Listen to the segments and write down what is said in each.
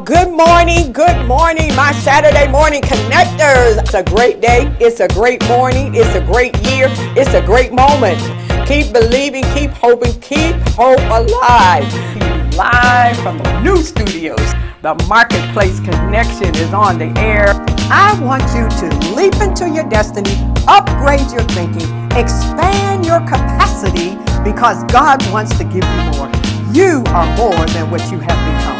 Good morning, my Saturday morning connectors. It's a great day. It's a great morning. It's a great year. It's a great moment. Keep believing, keep hoping, keep hope alive. Live from the new studios. The Marketplace Connection is on the air. I want you to leap into your destiny, upgrade your thinking, expand your capacity because God wants to give you more. You are more than what you have become.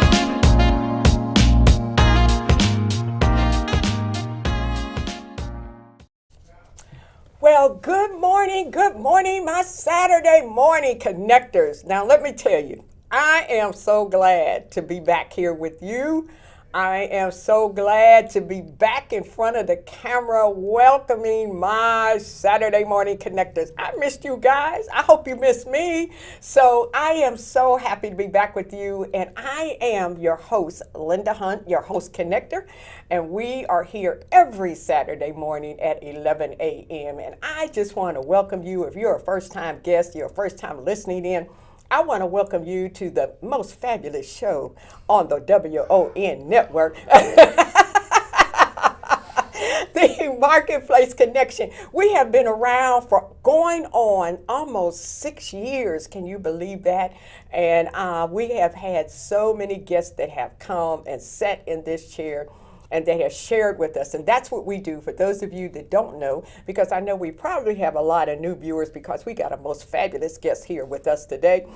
Well, good morning, my Saturday morning connectors. Now, let me tell you, I am so glad to be back here with you. I am so glad to be back in front of the camera welcoming my Saturday morning connectors. I missed you guys. I hope you missed me. So I am so happy to be back with you. And I am your host, Linda Hunt, your host connector. And we are here every Saturday morning at 11 a.m. And I just want to welcome you. If you're a first-time guest, you're a first-time listening in, I want to welcome you to the most fabulous show on the WON network, the Marketplace Connection. We have been around for going on almost 6 years. Can you believe that? And we have had so many guests that have come and sat in this chair and they have shared with us. And that's what we do for those of you that don't know, because I know we probably have a lot of new viewers because we got a most fabulous guest here with us today.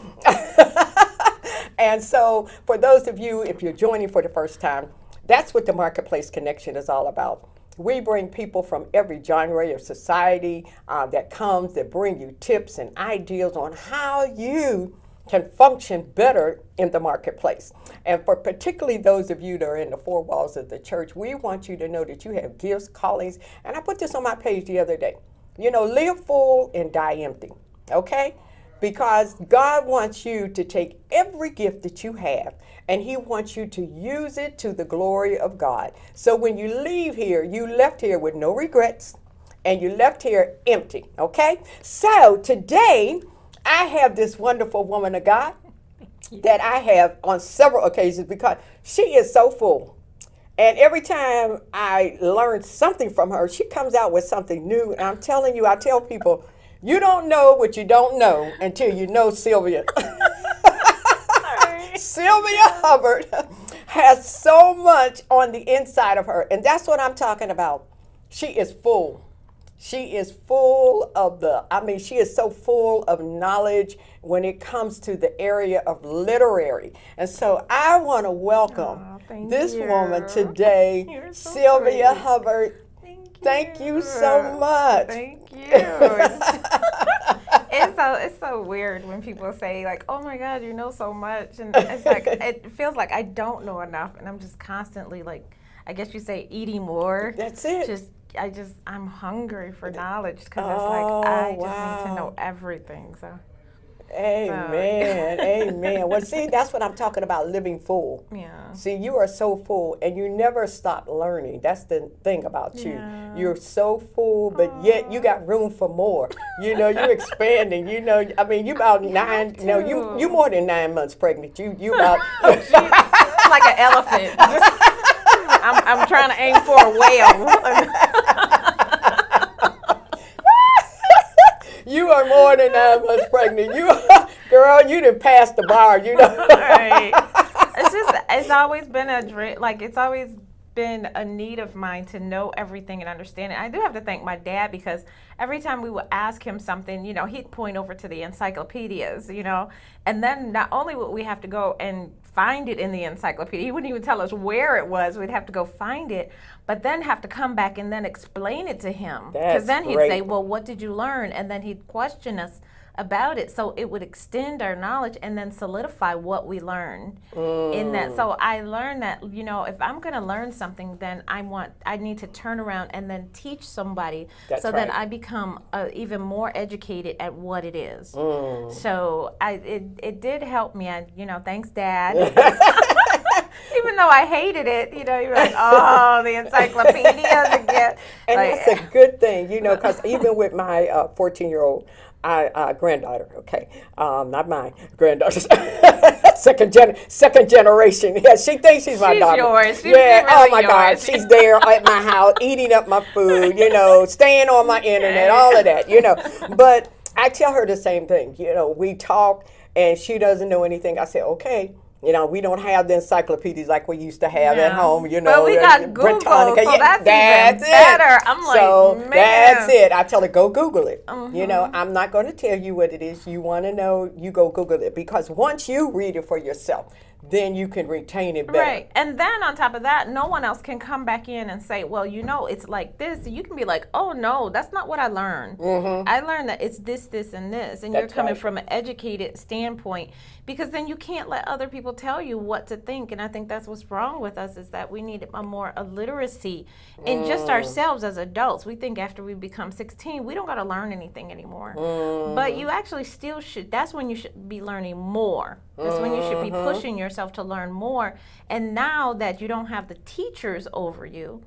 And so for those of you, if you're joining for the first time, that's what the Marketplace Connection is all about. We bring people from every genre of society that comes, that bring you tips and ideas on how you can function better in the marketplace. And for particularly those of you that are in the four walls of the church, we want you to know that you have gifts, callings, and I put this on my page the other day. You know, live full and die empty, okay? Because God wants you to take every gift that you have and He wants you to use it to the glory of God. So when you leave here, you left here with no regrets and you left here empty, okay? So today, I have this wonderful woman of God that I have on several occasions because she is so full. And every time I learn something from her, she comes out with something new. And I'm telling you, I tell people, you don't know what you don't know until you know Sylvia. Sylvia Hubbard has so much on the inside of her. And that's what I'm talking about. She is full. She is full of she is so full of knowledge when it comes to the area of literary. And so I want to welcome this woman today, So Sylvia pretty. Hubbard. Thank you so much. Thank you. It's so weird when people say like, "Oh my God, you know so much," and it's like it feels like I don't know enough, and I'm just constantly like, I guess you say eating more. That's it. I'm hungry for knowledge because it's like I just need to know everything. So. Amen. Amen. Well, see, that's what I'm talking about, living full. Yeah. See, you are so full and you never stop learning. That's the thing about you. Yeah. You're so full, but yet you got room for more. You know, you're expanding. You know, I mean, you about you more than 9 months pregnant. You about like an elephant. I'm trying to aim for a whale. You are more than 9 months pregnant. Girl, you done passed the bar, you know. Right. It's always been it's always been a need of mine to know everything and understand it. I do have to thank my dad because every time we would ask him something, you know, he'd point over to the encyclopedias, you know, and then not only would we have to go and find it in the encyclopedia, he wouldn't even tell us where it was. We'd have to go find it, but then have to come back and then explain it to him. Because then he'd say, well, what did you learn? And then he'd question us about it, so it would extend our knowledge and then solidify what we learned in that. So I learned that, you know, if I'm going to learn something, then I need to turn around and then teach somebody. That's so right. That I become even more educated at what it is. So it did help me. Thanks, Dad. Even though I hated it, you're like, oh, the encyclopedias again. And Like, that's a good thing, because even with my 14-year-old granddaughter, okay, not mine, granddaughter, second generation. Yeah, she thinks she's my daughter. Yours. She's Yeah, really oh my yours. God, she's there at my house, eating up my food, staying on my internet, all of that, But I tell her the same thing. We talk, and she doesn't know anything. I say, okay. We don't have the encyclopedias like we used to have at home, But we got Google, Britannica. so that's even better. I'm like, so man. that's it. I tell her, go Google it. I'm not going to tell you what it is. You want to know, you go Google it. Because once you read it for yourself, then you can retain it better. Right. And then on top of that, no one else can come back in and say, well, it's like this. You can be like, oh, no, that's not what I learned. I learned that it's this, this, and this. And you're coming from an educated standpoint, because then you can't let other people tell you what to think. And I think that's what's wrong with us, is that we need a literacy in just ourselves as adults. We think after we become 16, we don't got to learn anything anymore. But you actually still should. That's when you should be learning more. That's when you should be pushing yourself to learn more. And now that you don't have the teachers over you,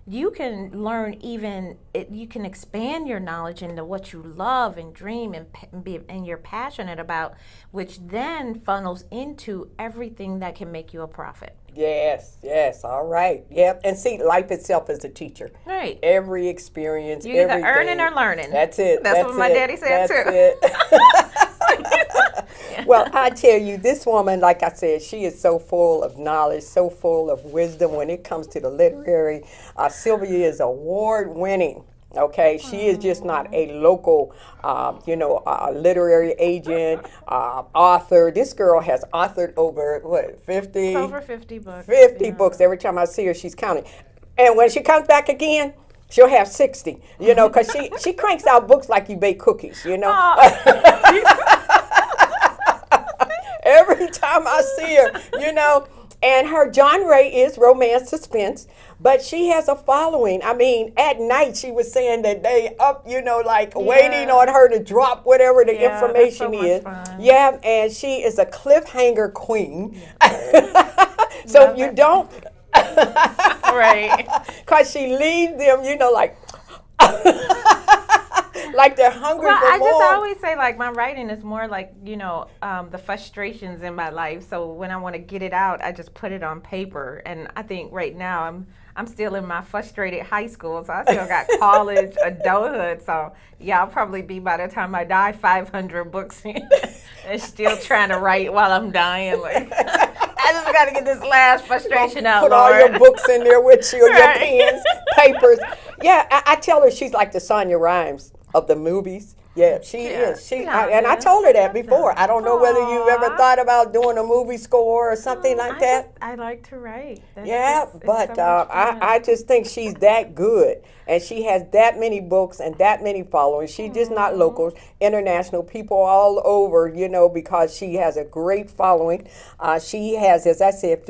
you can learn you can expand your knowledge into what you love and dream and you're passionate about, which then funnels into everything that can make you a profit. Yes, all right. Yep. And see, life itself is a teacher. Right. Every experience, you either everything. earning or learning. That's it. That's what my daddy said, That's too. It. Well, I tell you, this woman, like I said, she is so full of knowledge, so full of wisdom when it comes to the literary. Sylvia is award-winning. Okay, she is just not a local, literary agent, author. This girl has authored over, 50? It's over 50 books. 50 books. Every time I see her, she's counting. And when she comes back again, she'll have 60, because she cranks out books like you bake cookies, Every time I see her, and her genre is romance suspense, but she has a following. I mean, at night she was saying that they up, waiting on her to drop whatever the information is. Fun. Yeah, and she is a cliffhanger queen. So if you don't, right, because she leaves them, like they're hungry for I more. just always say, like, my writing is more like, the frustrations in my life. So when I want to get it out, I just put it on paper. And I think right now I'm still in my frustrated high school, so I still got college, adulthood. So yeah, I'll probably be, by the time I die, 500 books in and still trying to write while I'm dying. Like, I just got to get this last frustration out, Put Lord. all your books in there with you, Right. your pens, papers. Yeah, I tell her she's like the Sonya Rhimes of the movies. Yeah, she is. I told her that before. I don't know whether you've ever thought about doing a movie score or something like that. I like to write. But I just think she's that good, and she has that many books and that many followers. She's just not local, international, people all over, because she has a great following. She has, as I said,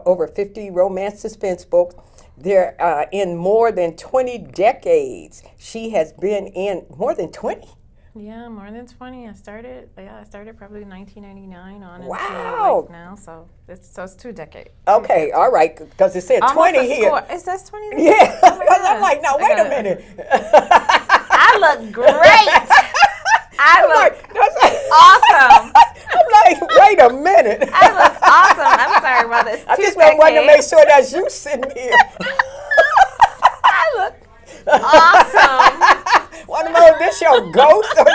over 50 romance suspense books. They're in more than 20 decades. She has been in more than 20. Yeah, more than 20. I started probably 1999 on Wow. until like now. So it's 2 decades. Okay, all right, because it said Almost 20 a here. score. Is that 20? Yeah, Oh my because I'm God. like, no, wait a minute. I look great. I look awesome. awesome. I'm like, wait a minute. I look awesome. I'm sorry about this. I just wanted to make sure that's you sitting here. I look awesome. Want to know if this your ghost or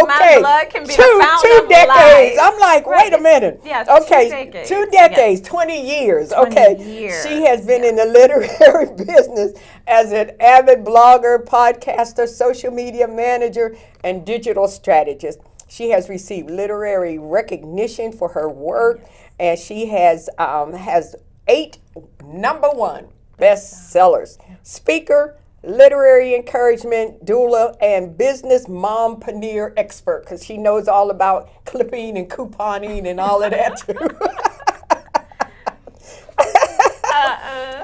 okay. My blood can be the two fountain of decades. life. I'm like, wait a minute. Yeah, okay, 2 decades. 2 decades, 20 years. 20 okay. years. She has been in the literary business as an avid blogger, podcaster, social media manager, and digital strategist. She has received literary recognition for her work, and she has 8 #1 bestsellers. Speaker, literary encouragement, doula, and business mompreneur expert, because she knows all about clipping and couponing and all of that too.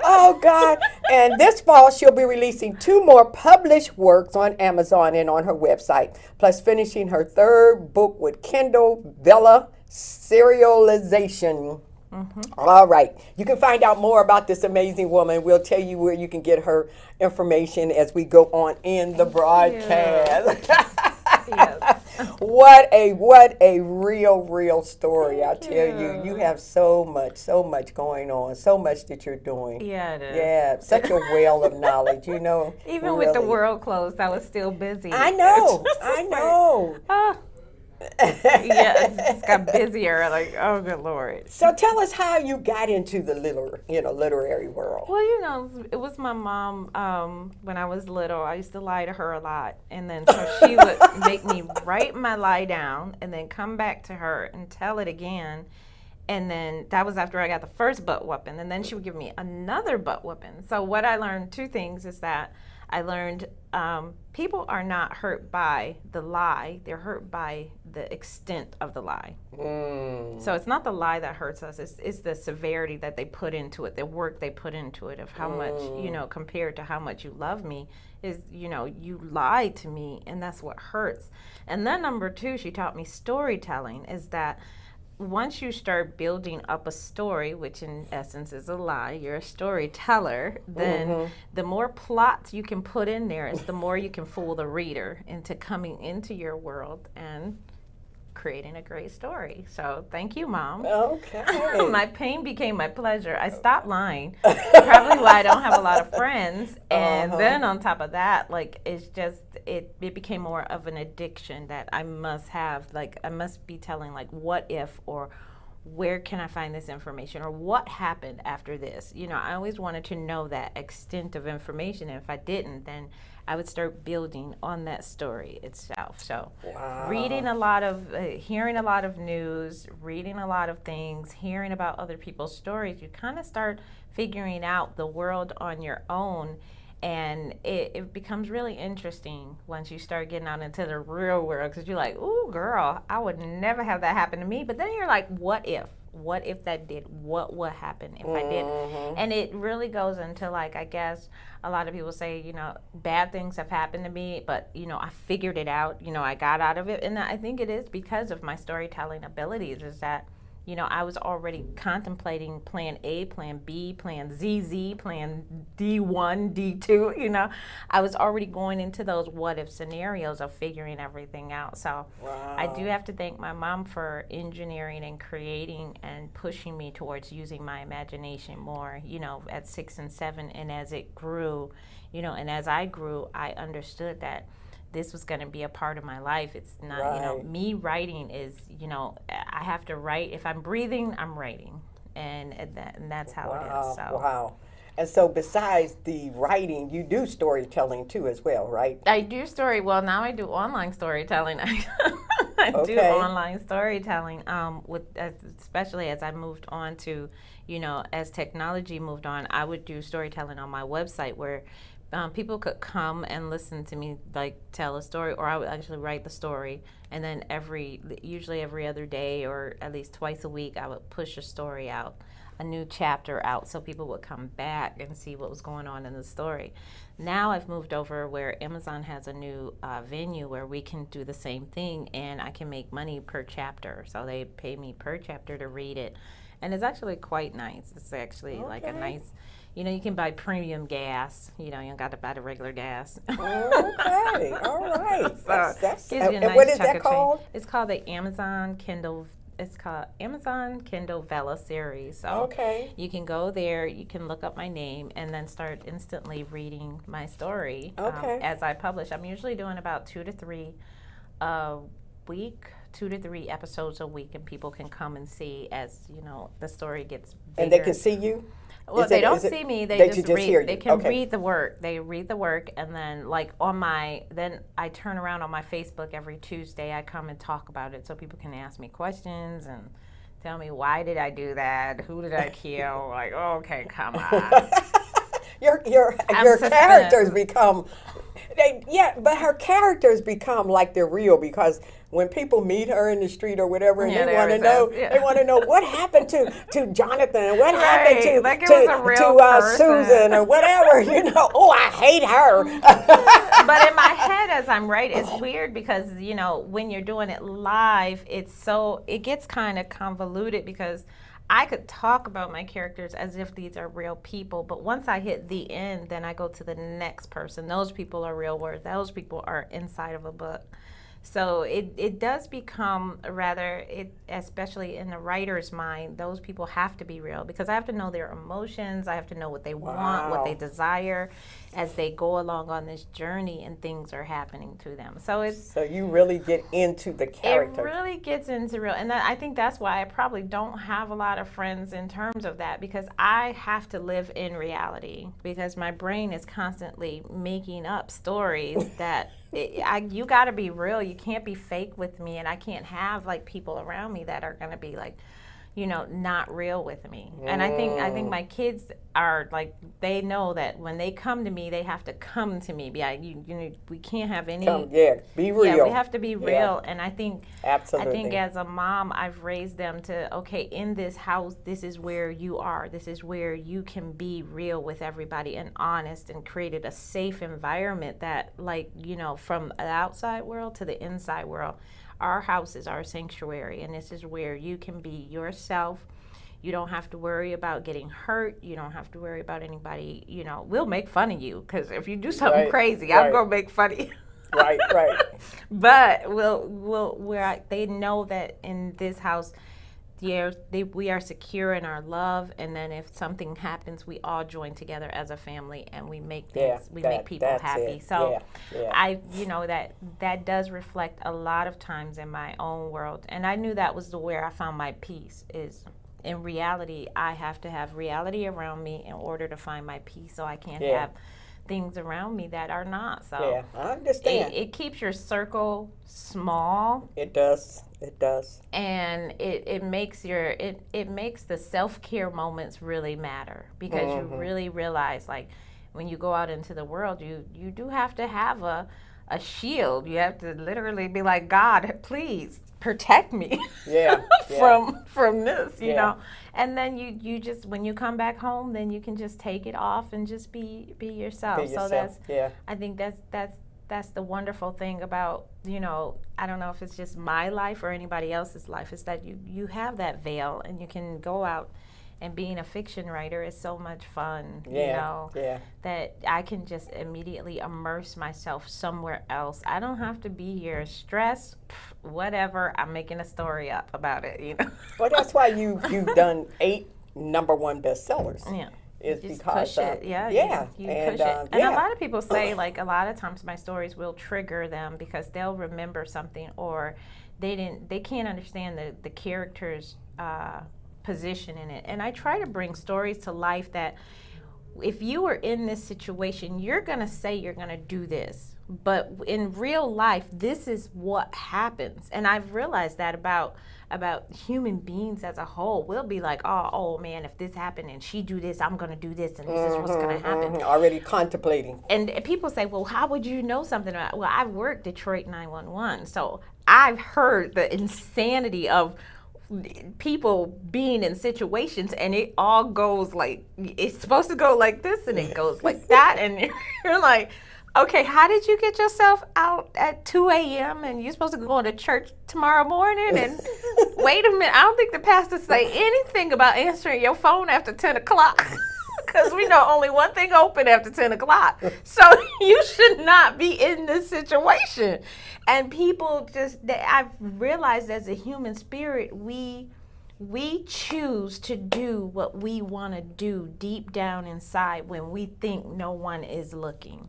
Oh God. And this fall she'll be releasing 2 more published works on Amazon and on her website, plus finishing her 3rd book with Kindle Vella serialization. All right. You can find out more about this amazing woman. We'll tell you where you can get her information as we go on in the broadcast. Yes. What a real story. I tell you. You have so much going on, so much that you're doing. Yeah, it is. Yeah, such a well of knowledge, Even with the world closed, I was still busy. I know. I know. Yeah, it just got busier. Like, oh, good Lord. So tell us how you got into the literary world. Well, it was my mom. When I was little, I used to lie to her a lot, and then so she would make me write my lie down, and then come back to her and tell it again. And then that was after I got the first butt whooping, and then she would give me another butt whooping. So what I learned, two things, is that I learned people are not hurt by the lie; they're hurt by the extent of the lie. So it's not the lie that hurts us; it's the severity that they put into it, the work they put into it, of how much compared to how much you love me. Is you lied to me, and that's what hurts. And then number two, she taught me storytelling. Is that once you start building up a story, which in essence is a lie, you're a storyteller, then the more plots you can put in there is the more you can fool the reader into coming into your world and creating a great story. So thank you, Mom. Okay. My pain became my pleasure. I stopped lying. Probably why I don't have a lot of friends. And then on top of that, like, it's just, it became more of an addiction that I must have. Like, I must be telling, like, what if, or where can I find this information, or what happened after this? I always wanted to know that extent of information. And if I didn't, then I would start building on that story itself. So reading a lot of, hearing a lot of news, reading a lot of things, hearing about other people's stories, you kind of start figuring out the world on your own. And it becomes really interesting once you start getting out into the real world, because you're like, ooh, girl, I would never have that happen to me. But then you're like, what if? What if that did? What would happen if I didn't? And it really goes into, like, I guess a lot of people say, bad things have happened to me, but, I figured it out. I got out of it. And I think it is because of my storytelling abilities, is that, I was already contemplating plan A, plan B, plan ZZ, plan D1, D2, I was already going into those what if scenarios of figuring everything out. So I do have to thank my mom for engineering and creating and pushing me towards using my imagination more, at 6 and 7. And as it grew, and as I grew, I understood that this was going to be a part of my life. It's not, me writing is, I have to write. If I'm breathing, I'm writing. And that's how it is. So. Wow. And so besides the writing, you do storytelling too as well, right? I do well, now I do online storytelling. I do online storytelling, especially as I moved on to, as technology moved on, I would do storytelling on my website where people could come and listen to me, like, tell a story, or I would actually write the story, and then usually every other day, or at least twice a week, I would push a story out, a new chapter out, so people would come back and see what was going on in the story. Now I've moved over where Amazon has a new venue where we can do the same thing, and I can make money per chapter. So they pay me per chapter to read it, and it's actually quite nice. It's actually like a nice. You can buy premium gas. You don't got to buy the regular gas. Okay, all right. So and what is that called? It's called the Amazon Kindle. It's called Amazon Kindle Vella series. So you can go there, you can look up my name, and then start instantly reading my story as I publish. I'm usually doing about 2 to 3 a week. 2 to 3 episodes a week, and people can come and see as the story gets bigger. And they can see you? Well, they don't see me. They just read. Hear you. They can read the work. They read the work, and then then I turn around on my Facebook every Tuesday. I come and talk about it, so people can ask me questions and tell me, why did I do that? Who did I kill? Like, okay, come on. Your characters become. But her characters become like they're real, because when people meet her in the street or whatever, and they want to know, they want to know what happened to Jonathan, what happened to Susan or whatever. Oh, I hate her. But in my head, as I'm writing, it's weird because when you're doing it live, it gets kind of convoluted because I could talk about my characters as if these are real people, but once I hit the end, then I go to the next person. Those people are real words. Those people are inside of a book. So it does become rather, especially in the writer's mind, those people have to be real because I have to know their emotions. I have to know what they want, what they desire as they go along on this journey and things are happening to them. So you really get into the character. It really gets into real. And I think that's why I probably don't have a lot of friends in terms of that because I have to live in reality because my brain is constantly making up stories that you got to be real. You can't be fake with me, and I can't have like people around me that are going to be like, not real with me. And I think my kids are like, they know that when they come to me, they have to come to me. We can't have any. Be real. Yeah, we have to be real. And I think, absolutely. I think as a mom, I've raised them to, okay, in this house, this is where you are. This is where you can be real with everybody and honest, and created a safe environment that, like, from the outside world to the inside world. Our house is our sanctuary, and this is where you can be yourself. You don't have to worry about getting hurt. You don't have to worry about anybody. We'll make fun of you because if you do something crazy, I'm gonna make fun of you. Right. But they know that in this house, we are secure in our love, and then if something happens, we all join together as a family, and we make things, make people happy. So I, that does reflect a lot of times in my own world, and I knew that was where I found my peace. Is in reality, I have to have reality around me in order to find my peace. So I can't have things around me that are not. So I understand. It keeps your circle small. It does. And it makes the self-care moments really matter because you really realize, like, when you go out into the world, you do have to have a shield. You have to literally be like, God, please protect me from this, you know. And then you just, when you come back home, then you can just take it off and just be yourself. So I think that's the wonderful thing about, I don't know if it's just my life or anybody else's life, is that you have that veil and you can go out, and being a fiction writer is so much fun, that I can just immediately immerse myself somewhere else. I don't have to be here stressed, whatever, I'm making a story up about it, Well, that's why you've done 8 #1 bestsellers. Is just because push it. You push it. And a lot of people say, like, a lot of times my stories will trigger them because they'll remember something, or they can't understand the character's position in it. And I try to bring stories to life that if you were in this situation, you're going to say you're going to do this, but in real life, this is what happens. And I've realized that about human beings as a whole. We'll be like, oh man, if this happened and she do this, I'm going to do this, and this is what's going to happen. Already contemplating. And people say, well, how would you know something about it? Well, I've worked Detroit 911, so I've heard the insanity of people being in situations, and it all goes like, it's supposed to go like this, and it goes like that, and you're like, okay, how did you get yourself out at 2 a.m. and you're supposed to go to church tomorrow morning? And wait a minute, I don't think the pastor say anything about answering your phone after 10 o'clock. Because we know only one thing open after 10 o'clock. So you should not be in this situation. And people I've realized as a human spirit, we choose to do what we want to do deep down inside when we think no one is looking.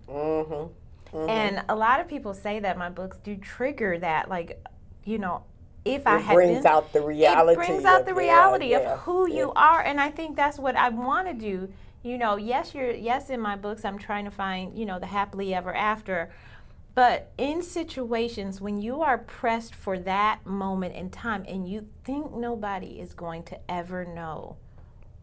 And a lot of people say that my books do trigger that, like, if I had brings out the reality. It brings out the reality of who you are, and I think that's what I want to do. Yes, in my books I'm trying to find, the happily ever after, but in situations when you are pressed for that moment in time and you think nobody is going to ever know,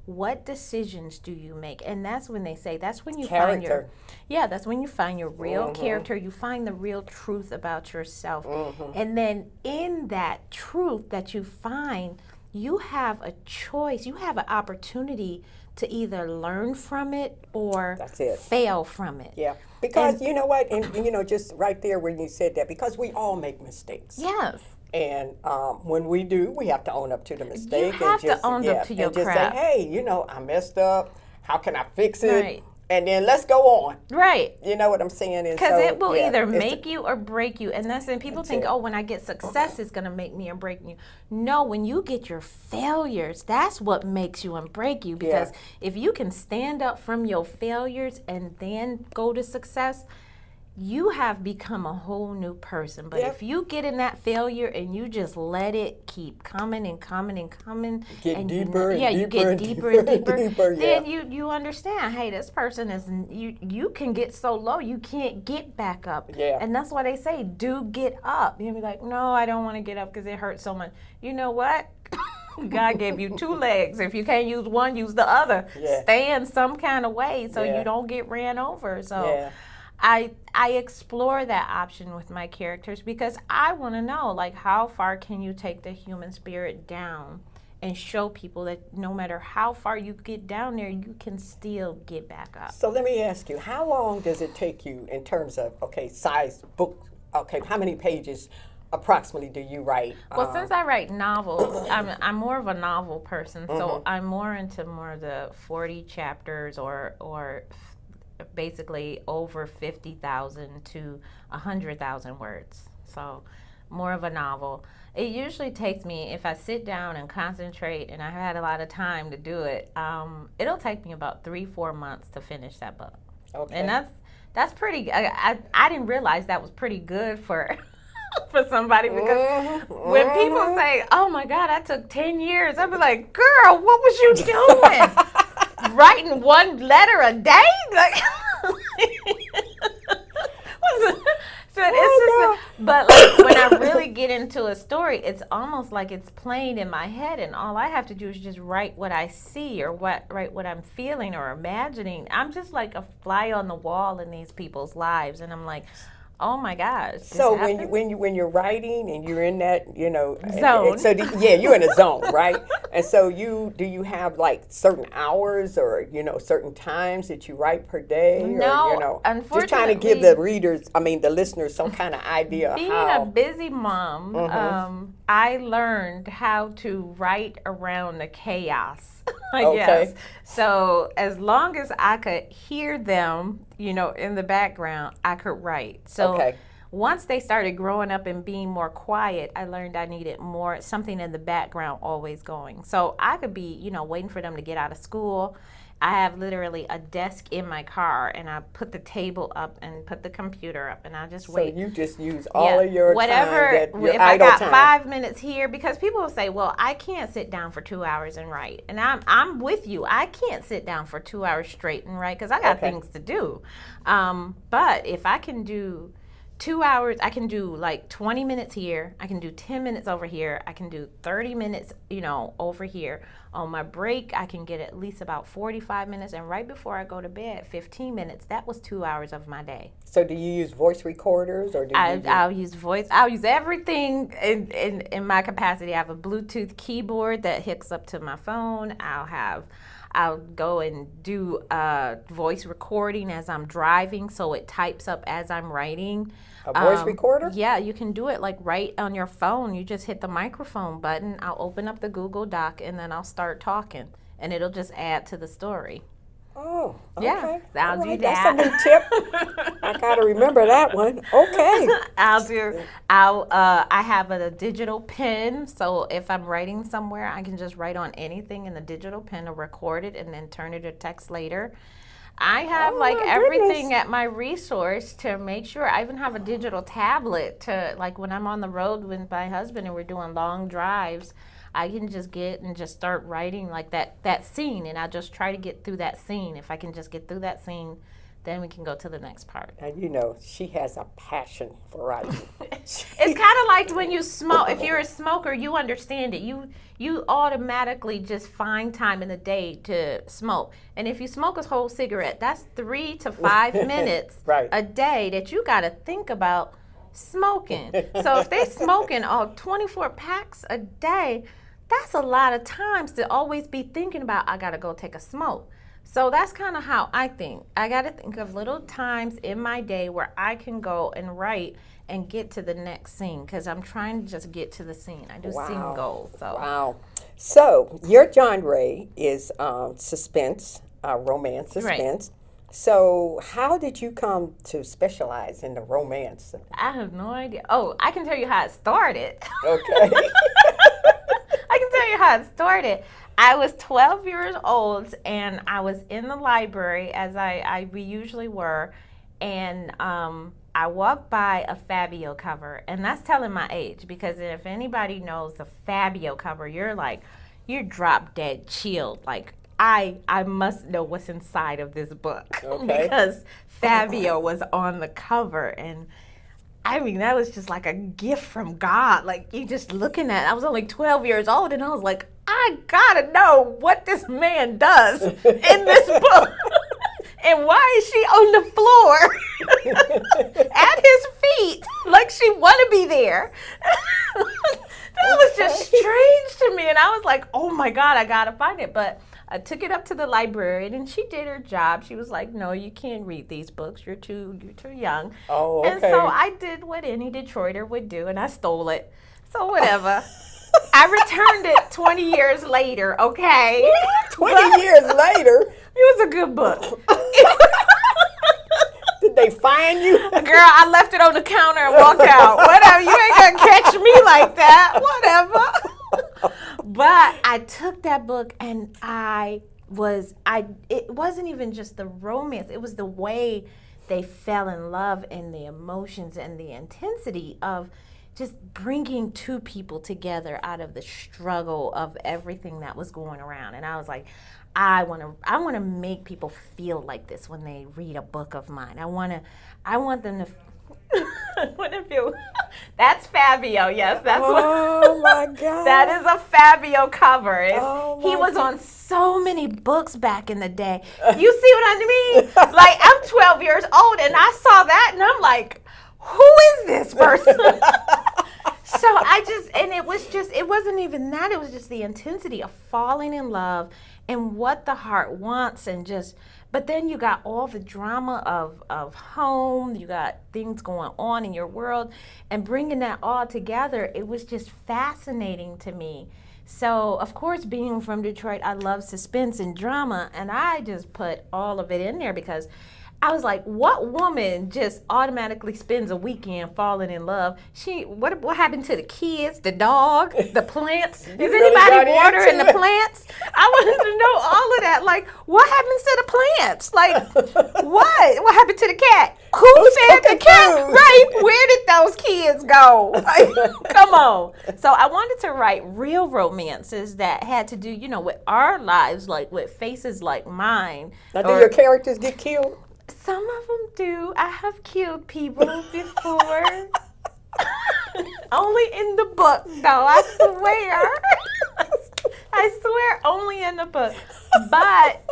what decisions do you make? And that's when they say, that's when you find your real character. You find the real truth about yourself. And then in that truth that you find, you have a choice. You have an opportunity to either learn from it or fail from it. Yeah, because you know what, and just right there when you said that, because we all make mistakes. Yes. And when we do, we have to own up to the mistake. You have to own up to your and just crap. say, hey, you know, I messed up. How can I fix it? Right. And then let's go on. Right. You know what I'm saying? Because it will either make you or break you. And and people think, oh, when I get success, it's going to make me or break you. No, when you get your failures, that's what makes you and break you. Because if you can stand up from your failures and then go to success, you have become a whole new person. But if you get in that failure and you just let it keep coming and coming and coming, get and deeper and you deeper get deeper and deeper, yeah. then you understand, hey, this person is, you can get so low, you can't get back up. Yeah. And that's why they say, do get up. You'll be like, no, I don't want to get up because it hurts so much. You know what? God gave you two legs. If you can't use one, use the other. Yeah. Stand some kind of way so Yeah. you don't get ran over. So. Yeah. I explore that option with my characters because I want to know, like, how far can you take the human spirit down and show people that no matter how far you get down there, you can still get back up. So let me ask you, how long does it take you in terms of, size book, how many pages approximately do you write? Well, since I write novels, I'm more of a novel person, so I'm more into the 40 chapters or basically over 50,000 to 100,000 words. So more of a novel. It usually takes me, if I sit down and concentrate and I had a lot of time to do it, it'll take me about 3-4 months to finish that book. Okay. And that's pretty, I didn't realize that was pretty good for for somebody because when people say, oh my God, I took 10 years, I'd be like, girl, what was you doing? Writing one letter a day? Like, so it's just, but like when I really get into a story, it's almost like it's playing in my head, and all I have to do is just write what I see or write what I'm feeling or imagining. I'm just like a fly on the wall in these people's lives, and I'm like, oh my gosh. So when you're writing and you're in that, zone. You're in a zone, right? And so do you have like certain hours or certain times that you write per day? No, unfortunately, just trying to give the listeners some kind of idea being of how. a busy mom, I learned how to write around the chaos. I guess. So as long as I could hear them, in the background, I could write. So once they started growing up and being more quiet, I learned I needed something in the background always going. So I could be, waiting for them to get out of school. I have literally a desk in my car, and I put the table up and put the computer up, and I just wait. So you just use all of your whatever, time, your if idle I got time. 5 minutes here, because people will say, well, I can't sit down for 2 hours and write. And I'm with you. I can't sit down for 2 hours straight and write because I got things to do. But if I can do 2 hours, I can do like 20 minutes here. I can do 10 minutes over here. I can do 30 minutes, over here. On my break, I can get at least about 45 minutes. And right before I go to bed, 15 minutes. That was 2 hours of my day. So do you use voice recorders or I'll use voice. I'll use everything in my capacity. I have a Bluetooth keyboard that hooks up to my phone. I'll go and do voice recording as I'm driving, so it types up as I'm writing. A voice recorder? Yeah, you can do it like right on your phone. You just hit the microphone button. I'll open up the Google Doc, and then I'll start talking, and it'll just add to the story. Oh, okay. Yeah, I'll do that. That's a new tip. I gotta remember that one. Okay. I have a digital pen, so if I'm writing somewhere, I can just write on anything in the digital pen or record it and then turn it to text later. I have everything at my resource to make sure. I even have a digital tablet to, like, when I'm on the road with my husband and we're doing long drives, I can just get and just start writing like that scene, and I just try to get through that scene. If I can just get through that scene, then we can go to the next part. And she has a passion for writing. It's kind of like when you smoke. If you're a smoker, you understand it. You automatically just find time in the day to smoke. And if you smoke a whole cigarette, that's 3 to 5 minutes a day that you got to think about smoking. So if they're smoking 24 packs a day, that's a lot of times to always be thinking about, I got to go take a smoke. So that's kind of how I think. I got to think of little times in my day where I can go and write and get to the next scene, because I'm trying to just get to the scene. I do scene goals. So. Wow. So your genre is suspense, romance, suspense. Right. So how did you come to specialize in the romance? I have no idea. Oh, I can tell you how it started. Okay. I can tell you how it started. I was 12 years old, and I was in the library, as we usually were, and I walked by a Fabio cover, and that's telling my age, because if anybody knows the Fabio cover, you're drop dead chilled. Like, I must know what's inside of this book. Okay. Because Fabio was on the cover, and I mean, that was just like a gift from God. Like, you just looking at it. I was only 12 years old, and I was like, I gotta know what this man does in this book. And why is she on the floor at his feet like she want to be there? That was just strange to me. And I was like, oh my God, I got to find it. But I took it up to the librarian, and she did her job. She was like, no, you can't read these books. You're too young. Oh, okay. And so I did what any Detroiter would do, and I stole it. So whatever. I returned it 20 years later, okay? 20 years later? It was a good book. Did they find you? Girl, I left it on the counter and walked out. Whatever, you ain't gonna catch me like that. Whatever. But I took that book, and it wasn't even just the romance. It was the way they fell in love, and the emotions and the intensity of just bringing two people together out of the struggle of everything that was going around. And I was like, I want to make people feel like this when they read a book of mine. I want them to feel. That's Fabio. Yes, that's Oh my God. That is a Fabio cover. He was God. on so many books back in the day. You see what I mean? Like, I'm 12 years old, and I saw that, and I'm like, who is this person? So it wasn't even that. It was just the intensity of falling in love and what the heart wants, but then you got all the drama of home, you got things going on in your world, and bringing that all together, it was just fascinating to me. So, of course, being from Detroit, I love suspense and drama, and I just put all of it in there because I was like, what woman just automatically spends a weekend falling in love? What happened to the kids, the dog, the plants? Is anybody watering the plants? I wanted to know all of that. Like, what happens to the plants? Like, what? What happened to the cat? Who fed the cat? Right? Where did those kids go? Like, come on. So I wanted to write real romances that had to do, with our lives, like with faces like mine. Now, do your characters get killed? Some of them do. I have killed people before. Only in the book, though, I swear. I swear, only in the book. But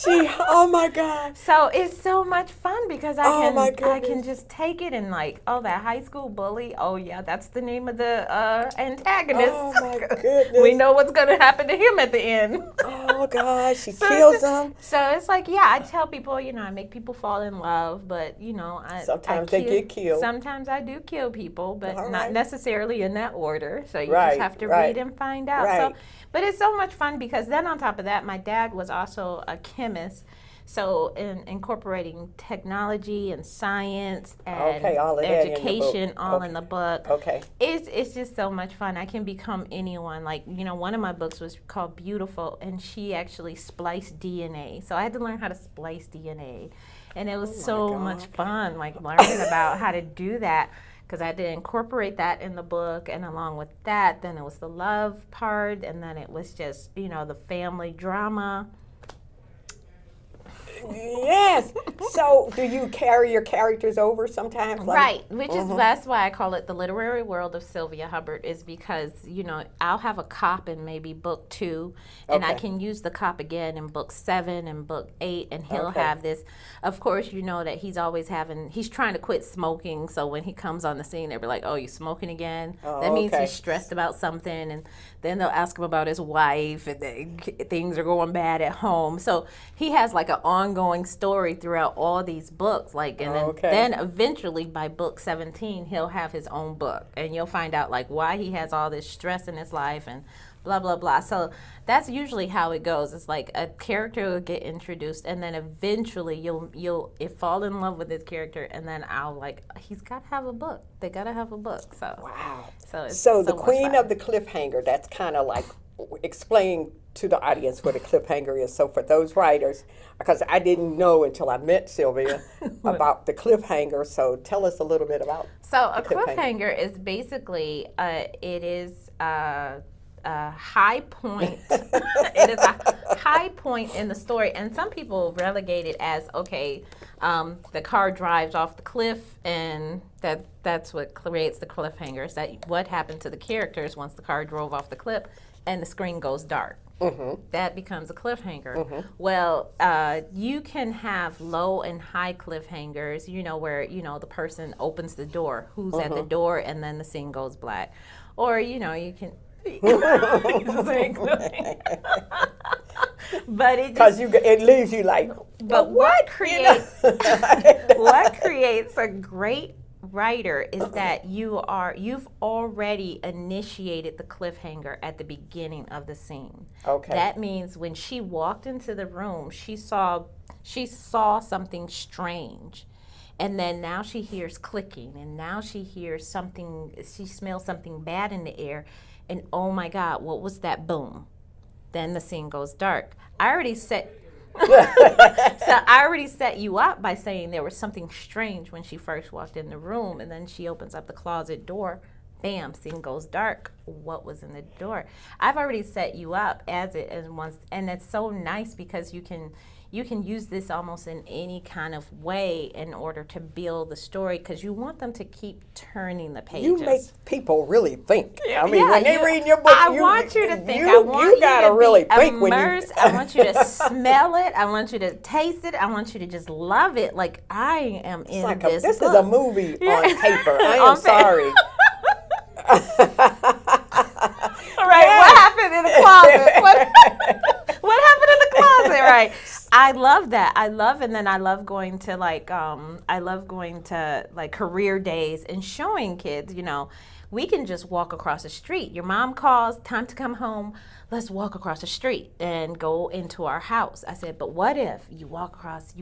oh my God. So it's so much fun because I can just take it and like, oh, that high school bully. Oh yeah, that's the name of the antagonist. Oh my goodness. We know what's gonna happen to him at the end. Oh gosh, she kills him. So it's like, yeah, I tell people, I make people fall in love, but sometimes they get killed. Sometimes I do kill people, but All not right. necessarily in that order. So you just have to read and find out. Right. So, but it's so much fun because then on top of that, my dad was also a chemist. So in incorporating technology and science and all of education that all in the book. Okay. It's just so much fun. I can become anyone. Like, one of my books was called Beautiful, and she actually spliced DNA. So I had to learn how to splice DNA. And it was so much fun, like learning about how to do that. Because I had to incorporate that in the book, and along with that, then it was the love part, and then it was just, the family drama. Yes. So, do you carry your characters over sometimes? Right, which is that's why I call it the literary world of Sylvia Hubbard, is because I'll have a cop in maybe book 2, and I can use the cop again in book 7 and book 8, and he'll have this. Of course, you know that he's always he's trying to quit smoking, so when he comes on the scene, they'll be like, "Oh, you smoking again?" That means he's stressed about something, and then they'll ask him about his wife, and things are going bad at home. So he has like an ongoing story throughout all these books, and then eventually by book 17 he'll have his own book, and you'll find out like why he has all this stress in his life and blah blah blah. So that's usually how it goes. It's like a character will get introduced, and then eventually you'll fall in love with this character, and then he's got to have a book. They got to have a book. So wow. So the queen of the cliffhanger. That's kind of like explain to the audience what a cliffhanger is. So for those writers, because I didn't know until I met Sylvia about the cliffhanger, so tell us a little bit about. So a cliffhanger is basically it is a high point. It is a high point in the story, and some people relegate it as the car drives off the cliff, and that's what creates the cliffhanger. Is that what happened to the characters once the car drove off the cliff and the screen goes dark? That becomes a cliffhanger. Well, you can have low and high cliffhangers, where, the person opens the door, who's at the door, and then the scene goes black. Or, you can... but it leaves you like, but what creates what creates a great writer is that you've already initiated the cliffhanger at the beginning of the scene. That means when she walked into the room, she saw something strange, and then now she hears clicking, and now she hears something, she smells something bad in the air, and oh my God, what was that? Boom. Then the scene goes dark. I already set you up by saying there was something strange when she first walked in the room, and then she opens up the closet door. Bam, scene goes dark. What was in the door? I've already set you up as once, and it's so nice because you can use this almost in any kind of way in order to build the story, because you want them to keep turning the pages. You make people really think. I mean, when they read your book, I want you to think. You gotta really think when you. I want you to smell it. I want you to taste it. I want you to just love it. Like I am in this. This book. is a movie on paper. I am sorry. All right, what happened in the closet? What happened in the closet? Right. I love that. And then I love going to career days and showing kids, we can just walk across the street. Your mom calls, time to come home. Let's walk across the street and go into our house. I said, but what if you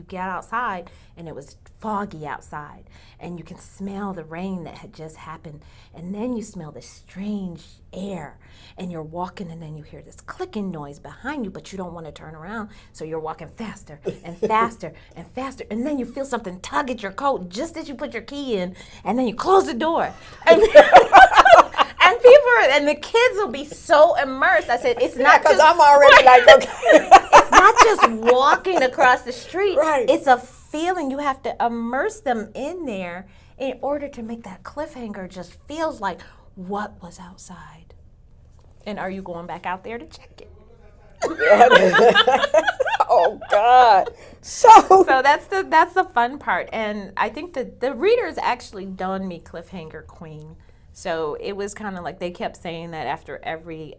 get outside and it was foggy outside, and you can smell the rain that had just happened, and then you smell this strange air, and you're walking, and then you hear this clicking noise behind you, but you don't want to turn around, so you're walking faster and faster and faster, and then you feel something tug at your coat just as you put your key in, and then you close the door. And the kids will be so immersed. I said, it's not because I'm already like, okay. It's not just walking across the street. Right. It's a feeling. You have to immerse them in there in order to make that cliffhanger just feels like, what was outside? And are you going back out there to check it? Oh God! So that's the fun part, and I think that the readers actually done me cliffhanger queen. So it was kind of like they kept saying that after every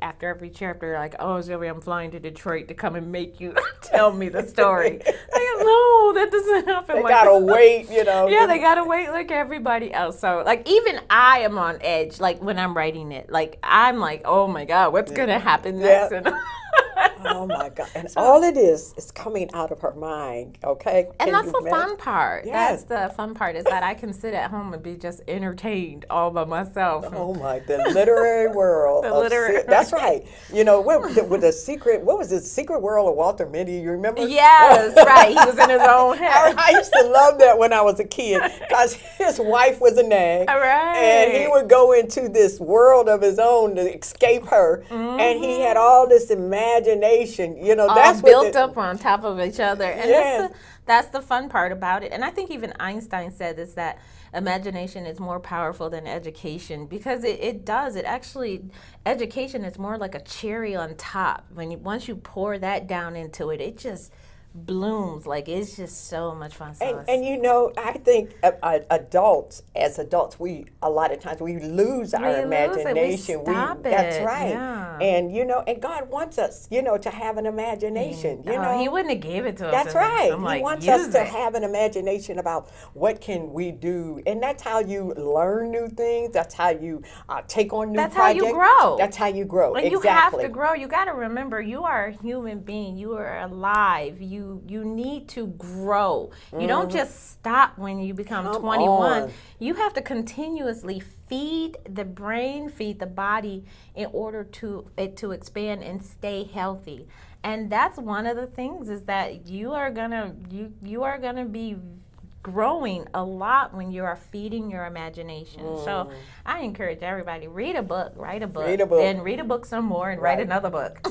chapter, like, oh, Sylvia, I'm flying to Detroit to come and make you tell me the story. No, that doesn't happen. They gotta wait, Yeah, they gotta wait like everybody else. So like even I am on edge, like when I'm writing it. Like I'm like, oh my God, what's gonna happen next? Yeah. Oh my God! And all it is coming out of her mind. Okay, and that's the fun part. Yes. That's the fun part, is that I can sit at home and be just entertained all by myself. Oh my! The literary world. That's right. With the secret. What was it? Secret World of Walter Mitty? You remember? Yes, right. He was in his own head. I used to love that when I was a kid, because his wife was a nag, right, and he would go into this world of his own to escape her, and he had all this imagination imagination. You know, all that's built what up on top of each other. And Yes. that's the fun part about it. And I think even Einstein said this, that imagination is more powerful than education, because it does. It actually, education is more like a cherry on top. Once you pour that down into it, it just blooms. Like, it's just so much fun. So And you know, I think as adults, we a lot of times we lose our lose it. We imagination. stop That's it. right. Yeah. And you know, and God wants us, you know, to have an imagination. You know, He wouldn't have gave it to us. that's right. I'm He like, wants us use to it. have an imagination about what can we do, and that's how you learn new things. That's how you take on new That's how projects. you grow. That's how you grow. And exactly. you have to grow. You got to remember, you are a human being. You are alive. You need to grow. You don't just stop when you become 21. on. You have to continuously feed the brain, feed the body, in order to it to expand and stay healthy. And that's one of the things, is that you are gonna be growing a lot when you are feeding your imagination. So I encourage everybody, read a book, write a book, Read a book. then read a book some more, and write another book.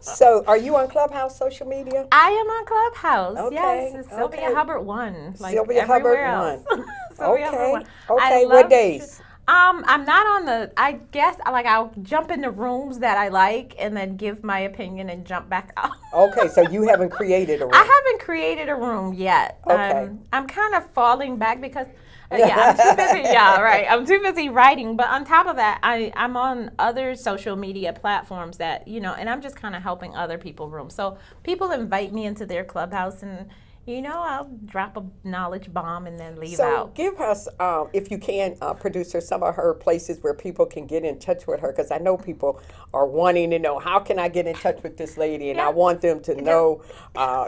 So, are you on Clubhouse social media? I am on Clubhouse. Okay, Yes, it's Sylvia okay. Hubbard 1. Like Sylvia everywhere Hubbard else. Sylvia Hubbard Okay. 1. I Okay. love What days? I'm not on the. I guess like I'll jump in the rooms that I like and then give my opinion and jump back out. Okay, so you haven't created a room. I haven't created a room yet. Okay. I'm kind of falling back because, I'm too busy. Yeah, right. I'm too busy writing. But on top of that, I'm on other social media platforms that, you know, and I'm just kind of helping other people rooms. So people invite me into their Clubhouse, and, you know, I'll drop a knowledge bomb and then leave So out. give us, if you can, producer, some of her places where people can get in touch with her, because I know people are wanting to know, how can I get in touch with this lady? And I want them to know,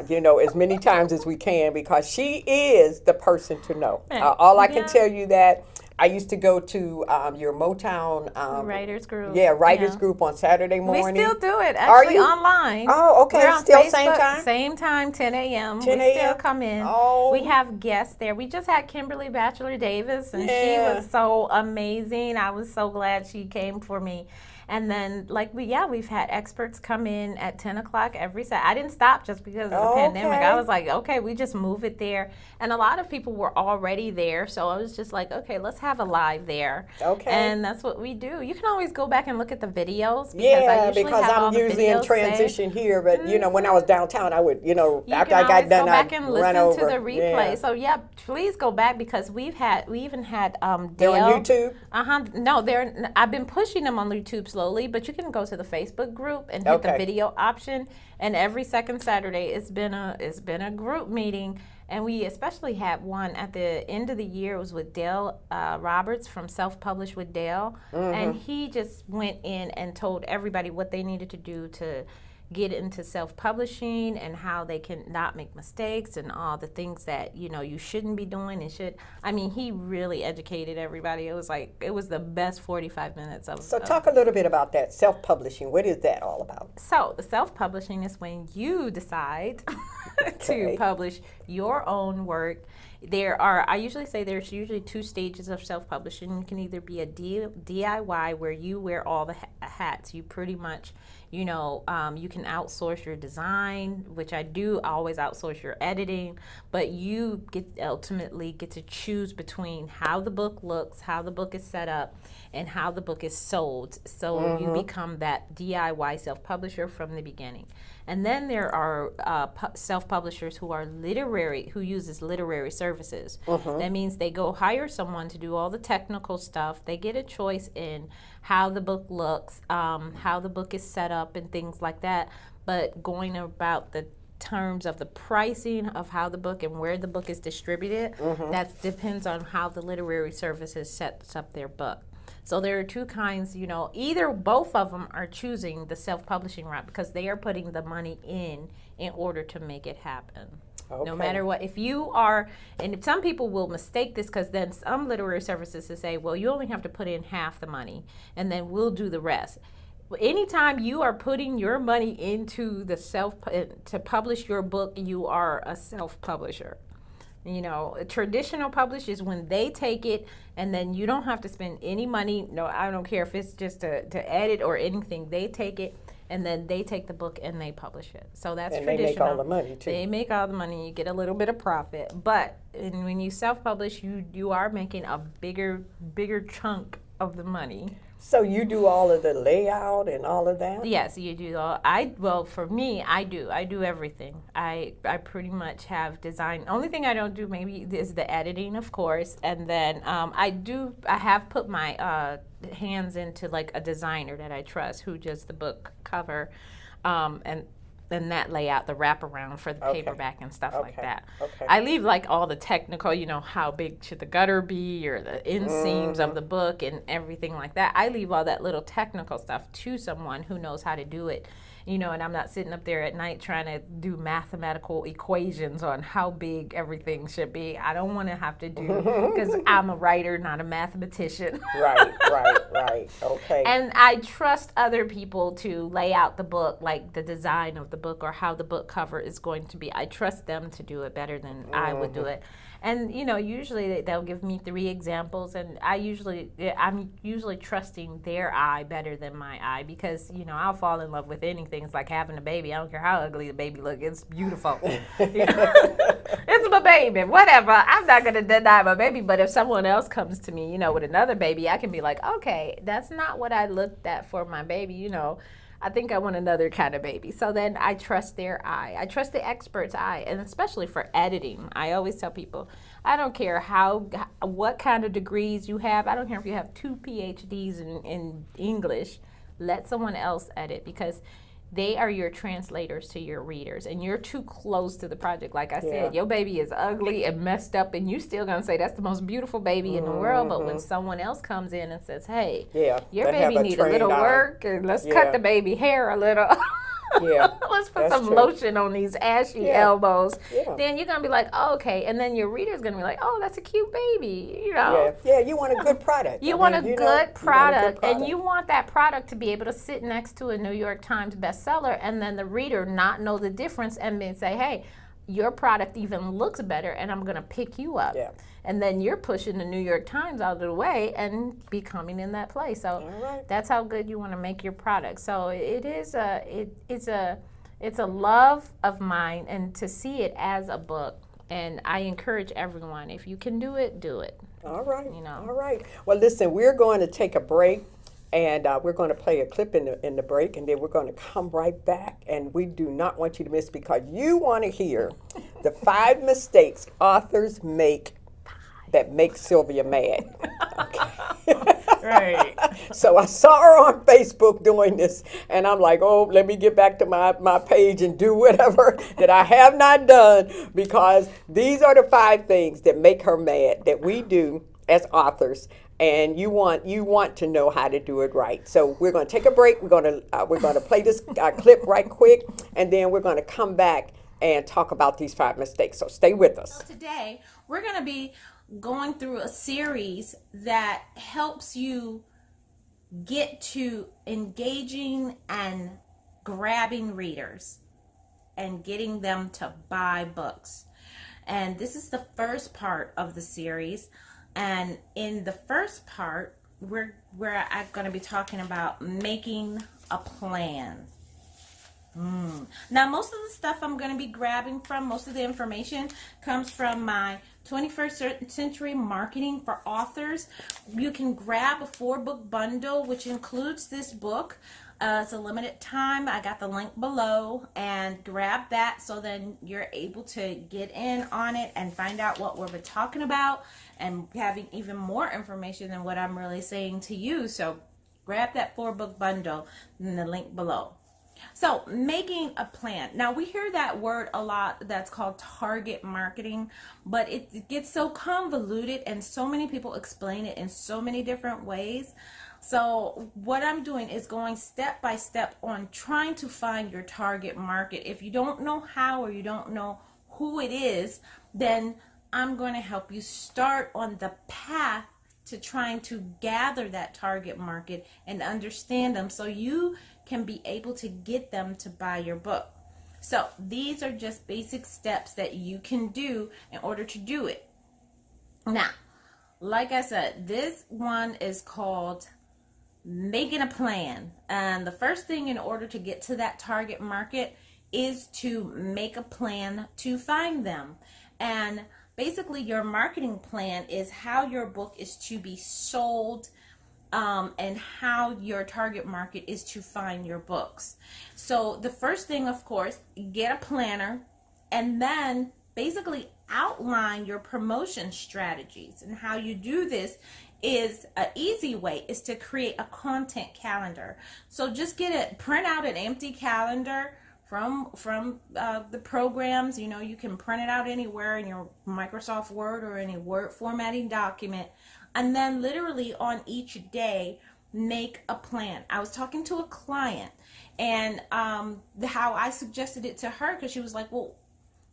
you know, as many times as we can, because she is the person to know. All I can tell you that I used to go to your Motown Writers group. writers group on Saturday morning. We still do it, Are actually, you? online. Oh, okay. We're on Still Facebook, same time? Same time, 10 a.m. 10 We still a.m.? come in. Oh. We have guests there. We just had Kimberly Batchelor Davis, and she Yeah. was so amazing. I was so glad she came for me. And then, we've had experts come in at 10 o'clock every Saturday. I didn't stop just because of the pandemic. I was like, okay, we just move it there. And a lot of people were already there, so I was just like, okay, let's have a live there. Okay. And that's what we do. You can always go back and look at the videos, because I usually because have all I'm the usually in videos transition here, but you know, when I was downtown, I would, you know, You after can I got always done, go back I'd and run listen over. to the replay. Yeah. So yeah, please go back, because we even had Dale. They're on YouTube? No, I've been pushing them on YouTube slowly, but you can go to the Facebook group and hit the video option. And every second Saturday, it's been a group meeting. And we especially had one at the end of the year. It was with Dale Roberts from Self-Publish with Dale. And he just went in and told everybody what they needed to do to get into self-publishing, and how they can not make mistakes, and all the things that, you know, you shouldn't be doing and should. I mean, he really educated everybody. It was the best 45 minutes of. So talk a little bit about that self-publishing. What is that all about? So the self-publishing is when you decide to publish your own work. I usually say there's usually two stages of self-publishing. You can either be a DIY, where you wear all the hats. You pretty much, you know, you can outsource your design, which I do always outsource your editing, but you ultimately get to choose between how the book looks, how the book is set up, and how the book is sold. So you become that DIY self-publisher from the beginning. And then there are self-publishers who uses literary services. That means they go hire someone to do all the technical stuff. They get a choice in how the book looks, how the book is set up, and things like that. But going about the terms of the pricing of how the book and where the book is distributed, that depends on how the literary services sets up their book. So there are two kinds, you know, both of them are choosing the self-publishing route, because they are putting the money in order to make it happen. Okay. No matter what, if some people will mistake this, because then some literary services will say, well, you only have to put in half the money, and then we'll do the rest. Anytime you are putting your money into to publish your book, you are a self-publisher. You know, a traditional publish is when they take it, and then you don't have to spend any money. No, I don't care if it's just to edit or anything. They take it and then they take the book and they publish it. So that's And traditional. they make all the money too. They make all the money. You get a little bit of profit, but when you self-publish, you are making a bigger chunk of the money. So you do all of the layout and all of that? Yes, you do. Well, for me, I do everything. I pretty much have design. Only thing I don't do maybe is the editing, of course, and then I have put my hands into like a designer that I trust who does the book cover, and that layout, the wraparound for the paperback and stuff like that. Okay. I leave like all the technical, how big should the gutter be or the inseams of the book and everything like that. I leave all that little technical stuff to someone who knows how to do it. And I'm not sitting up there at night trying to do mathematical equations on how big everything should be. I don't want to have to do, because I'm a writer, not a mathematician. Right. Okay. And I trust other people to lay out the book, like the design of the book or how the book cover is going to be. I trust them to do it better than I would do it. And usually they'll give me 3 examples, and I'm usually trusting their eye better than my eye, because I'll fall in love with anything. It's like having a baby. I don't care how ugly the baby looks; it's beautiful. It's my baby, whatever. I'm not gonna deny my baby, but if someone else comes to me, with another baby, I can be like, okay, that's not what I looked at for my baby. I think I want another kind of baby. So then I trust their eye. I trust the expert's eye, and especially for editing. I always tell people, I don't care what kind of degrees you have. I don't care if you have 2 PhDs in English. Let someone else edit, because they are your translators to your readers, and you're too close to the project. Like I said, your baby is ugly and messed up, and you still gonna say that's the most beautiful baby in the world. But when someone else comes in and says, "Hey, your baby needs a little work, and let's cut the baby hair a little." Let's put some lotion on these ashy elbows. Then you're gonna be like, oh, okay, and then your reader's gonna be like, oh, that's a cute baby. You want a good product. You want a good product, and you want that product to be able to sit next to a New York Times bestseller, and then the reader not know the difference and then say, hey, your product even looks better, and I'm gonna pick you up. And then you're pushing the New York Times out of the way and becoming in that place. So that's how good you want to make your product. So it's a love of mine, and to see it as a book. And I encourage everyone, if you can do it, do it. All right. All right. Well, listen, we're going to take a break, and we're going to play a clip in the break, and then we're going to come right back. And we do not want you to miss, because you want to hear the 5 mistakes authors make that makes Sylvia mad. Right. So I saw her on Facebook doing this, and I'm like, oh, let me get back to my page and do whatever that I have not done, because these are the 5 things that make her mad that we do as authors. And you want to know how to do it right. So we're going to take a break. We're going to play this clip right quick, and then we're going to come back and talk about these 5 mistakes. So stay with us. So today we're going to be going through a series that helps you get to engaging and grabbing readers and getting them to buy books. And this is the first part of the series. And in the first part, we're going to be talking about making a plan. Now, most of the stuff I'm going to be grabbing from, most of the information comes from my 21st Century Marketing for Authors. You can grab a 4-book bundle, which includes this book. It's a limited time. I got the link below, and grab that so then you're able to get in on it and find out what we're talking about and having even more information than what I'm really saying to you. So grab that 4-book bundle in the link below. So making a plan. Now, we hear that word a lot, that's called target marketing, but it gets so convoluted and so many people explain it in so many different ways. So what I'm doing is going step by step on trying to find your target market. If you don't know how, or you don't know who it is, then I'm going to help you start on the path to trying to gather that target market and understand them, so you can be able to get them to buy your book. So these are just basic steps that you can do in order to do it. Now, like I said, this one is called making a plan. And the first thing in order to get to that target market is to make a plan to find them. And basically your marketing plan is how your book is to be sold, and how your target market is to find your books. So the first thing, of course, get a planner, and then basically outline your promotion strategies. And how you do this is an easy way is to create a content calendar. So just print out an empty calendar from the programs. You can print it out anywhere in your Microsoft Word or any Word formatting document, and then literally on each day make a plan. I was talking to a client, and how I suggested it to her, because she was like, well,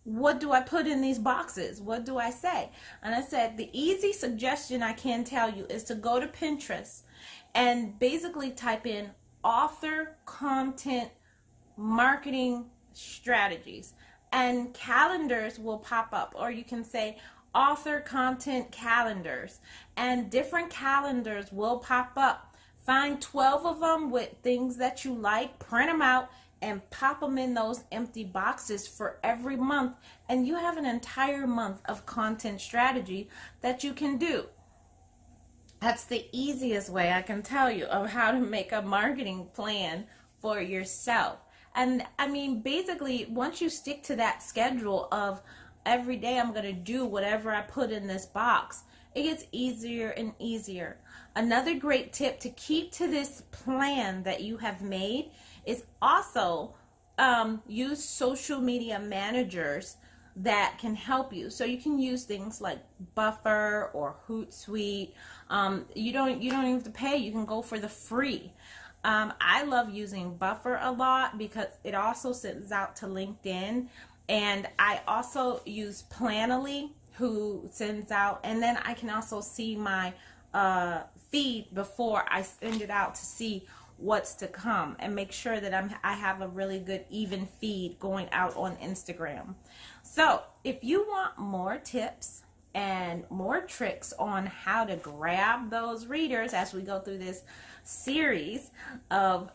what do I put in these boxes? What do I say? And I said, the easy suggestion I can tell you is to go to Pinterest and basically type in author content marketing strategies, and calendars will pop up. Or you can say author content calendars, and different calendars will pop up. Find 12 of them with things that you like, print them out, and pop them in those empty boxes for every month, and you have an entire month of content strategy that you can do. That's the easiest way I can tell you of how to make a marketing plan for yourself. And I mean, basically, once you stick to that schedule of every day I'm going to do whatever I put in this box, it gets easier and easier. Another great tip to keep to this plan that you have made is also use social media managers that can help you. So you can use things like Buffer or Hootsuite. You don't even have to pay. You can go for the free. I love using Buffer a lot because it also sends out to LinkedIn. And I also use Planoly, who sends out, and then I can also see my feed before I send it out to see what's to come, and make sure that I have a really good even feed going out on Instagram. So if you want more tips and more tricks on how to grab those readers as we go through this series of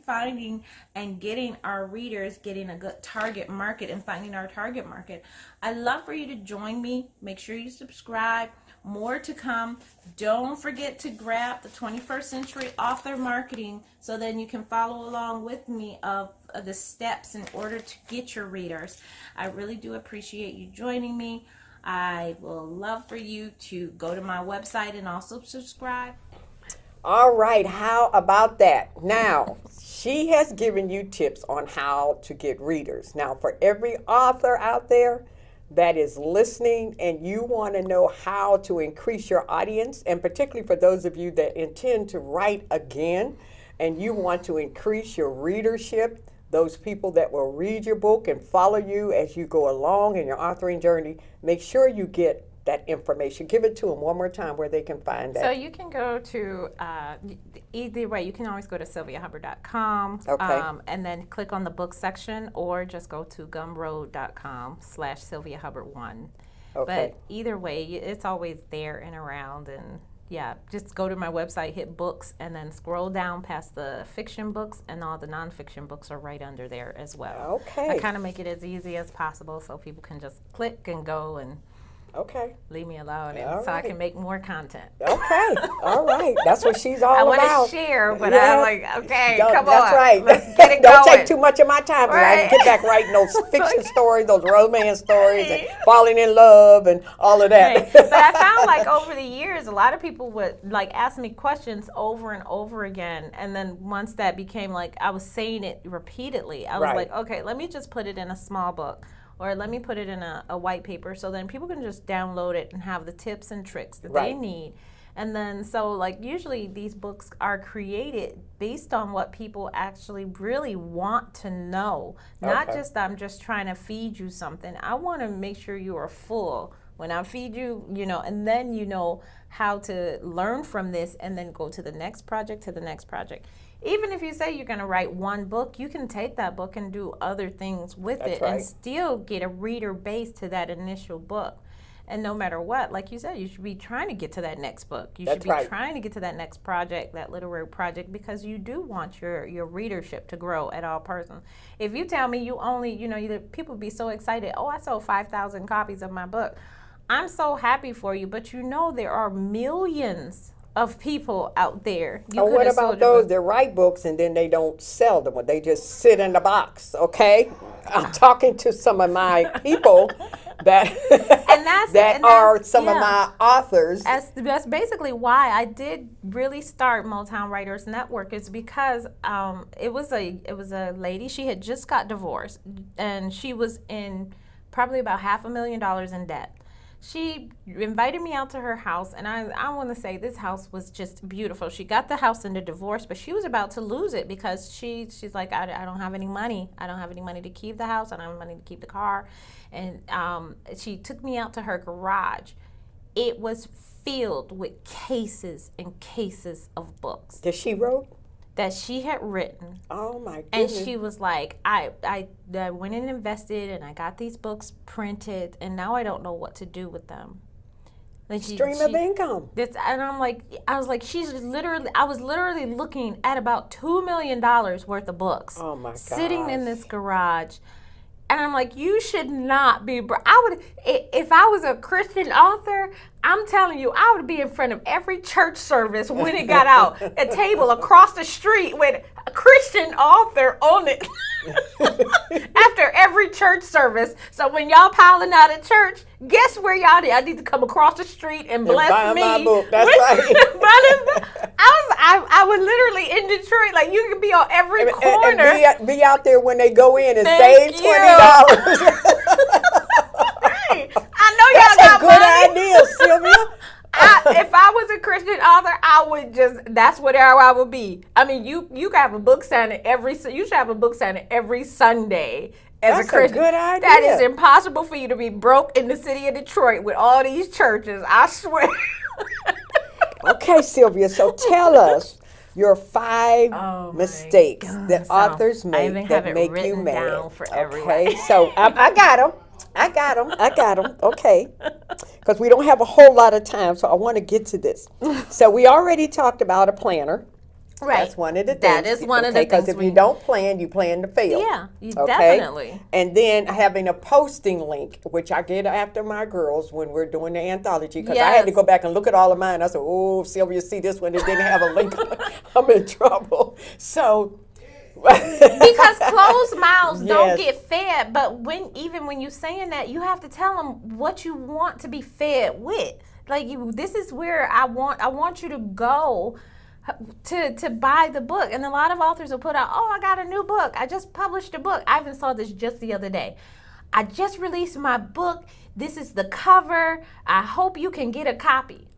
finding and getting our readers, getting a good target market and finding our target market, I'd love for you to join me. Make sure you subscribe. More to come. Don't forget to grab the 21st Century Author Marketing, so then you can follow along with me of the steps in order to get your readers. I really do appreciate you joining me. I will love for you to go to my website and also subscribe. All right, how about that? Now, she has given you tips on how to get readers. Now, for every author out there that is listening and you want to know how to increase your audience, and particularly for those of you that intend to write again and you want to increase your readership, those people that will read your book and follow you as you go along in your authoring journey, make sure you get that information. Give it to them one more time where they can find that. So you can go to, either way, you can always go to sylviahubbard.com, Okay. And then click on the book section, or just go to gumroad.com/sylviahubbard1. Okay. But either way, it's always there and around. And yeah, just go to my website, hit books, and then scroll down past the fiction books, and all the nonfiction books are right under there as well. Okay. I kind of make it as easy as possible so people can just click and go and Okay. leave me alone, and All so I right. can make more content. Okay. All right. That's what she's all I want about. to share, but Yeah. I'm like, okay, Don't- come that's on. right. Let's get it Don't going. take too much of my time. I Right. can get back writing those fiction stories, those romance stories, and falling in love and all of that. Right. But I found like over the years, a lot of people would like ask me questions over and over again. And then once that became like, I was saying it repeatedly, I was Right. like, okay, let me just put it in a small book, or let me put it in a white paper, so then people can just download it and have the tips and tricks that they Right. need. And then, so like usually these books are created based on what people actually really want to know. Not Okay. just, I'm just trying to feed you something. I want to make sure you are full when I feed you, and then you know how to learn from this and then go to the next project, Even if you say you're going to write one book, you can take that book and do other things with That's it right. and still get a reader base to that initial book. And no matter what, like you said, you should be trying to get to that next book. You That's should be right. trying to get to that next project, that literary project, because you do want your readership to grow at all persons. If you tell me you only, people be so excited, oh, I sold 5,000 copies of my book. I'm so happy for you, but there are millions of people out there. Oh, what about those that write books and then they don't sell them? They just sit in the box, okay? I'm talking to some of my people that are some of my authors. That's basically why I did really start Motown Writers Network, is because it was a lady. She had just got divorced, and she was in probably about $500,000 in debt. She invited me out to her house, and I want to say this house was just beautiful. She got the house in the divorce, but she was about to lose it because she's like, I don't have any money. I don't have any money to keep the house. I don't have money to keep the car. And she took me out to her garage. It was filled with cases and cases of books That she wrote? that she had written. Oh my And goodness. she was like, I went and invested, and I got these books printed, and now I don't know what to do with them. Like Stream of income. And I was like, I was literally looking at about $2 million worth of books. Oh my sitting in gosh. this garage. And I'm like, you should not be. If I was a Christian author, I'm telling you, I would be in front of every church service when it got out. A table across the street with a Christian author on it after every church service. So when y'all piling out at church, guess where y'all did? I need to come across the street and bless buy me. my book. That's right. I was literally in Detroit. Like, you could be on every corner. And be out there when they go in and Thank save you. $20. Right. I know y'all That's got a good money. idea, Sylvia. If I was a Christian author, I would that's where I would be. I mean, you could have a book signing you should have a book signing every Sunday as That's a Christian. a good idea. That is impossible for you to be broke in the city of Detroit with all these churches. I swear. Okay, Sylvia, so tell us your 5 mistakes that So, authors I make even that have it make you written mad. down for everyone. Okay, so I got them. Okay, because we don't have a whole lot of time, so I want to get to this. So we already talked about a planner. Right. That's one of the things. That is one of the Because things if you don't plan, you plan to fail. Yeah, you Okay? definitely. And then having a posting link, which I get after my girls when we're doing the anthology, because I had to Yes. go back and look at all of mine. I said, oh, Sylvia, see this one, it didn't have a link. I'm in trouble. So. Because closed mouths don't Yes. get fed, but even when you're saying that, you have to tell them what you want to be fed with. Like, this is where I want you to go to buy the book. And a lot of authors will put out, oh, I got a new book. I just published a book. I even saw this just the other day. I just released my book. This is the cover. I hope you can get a copy.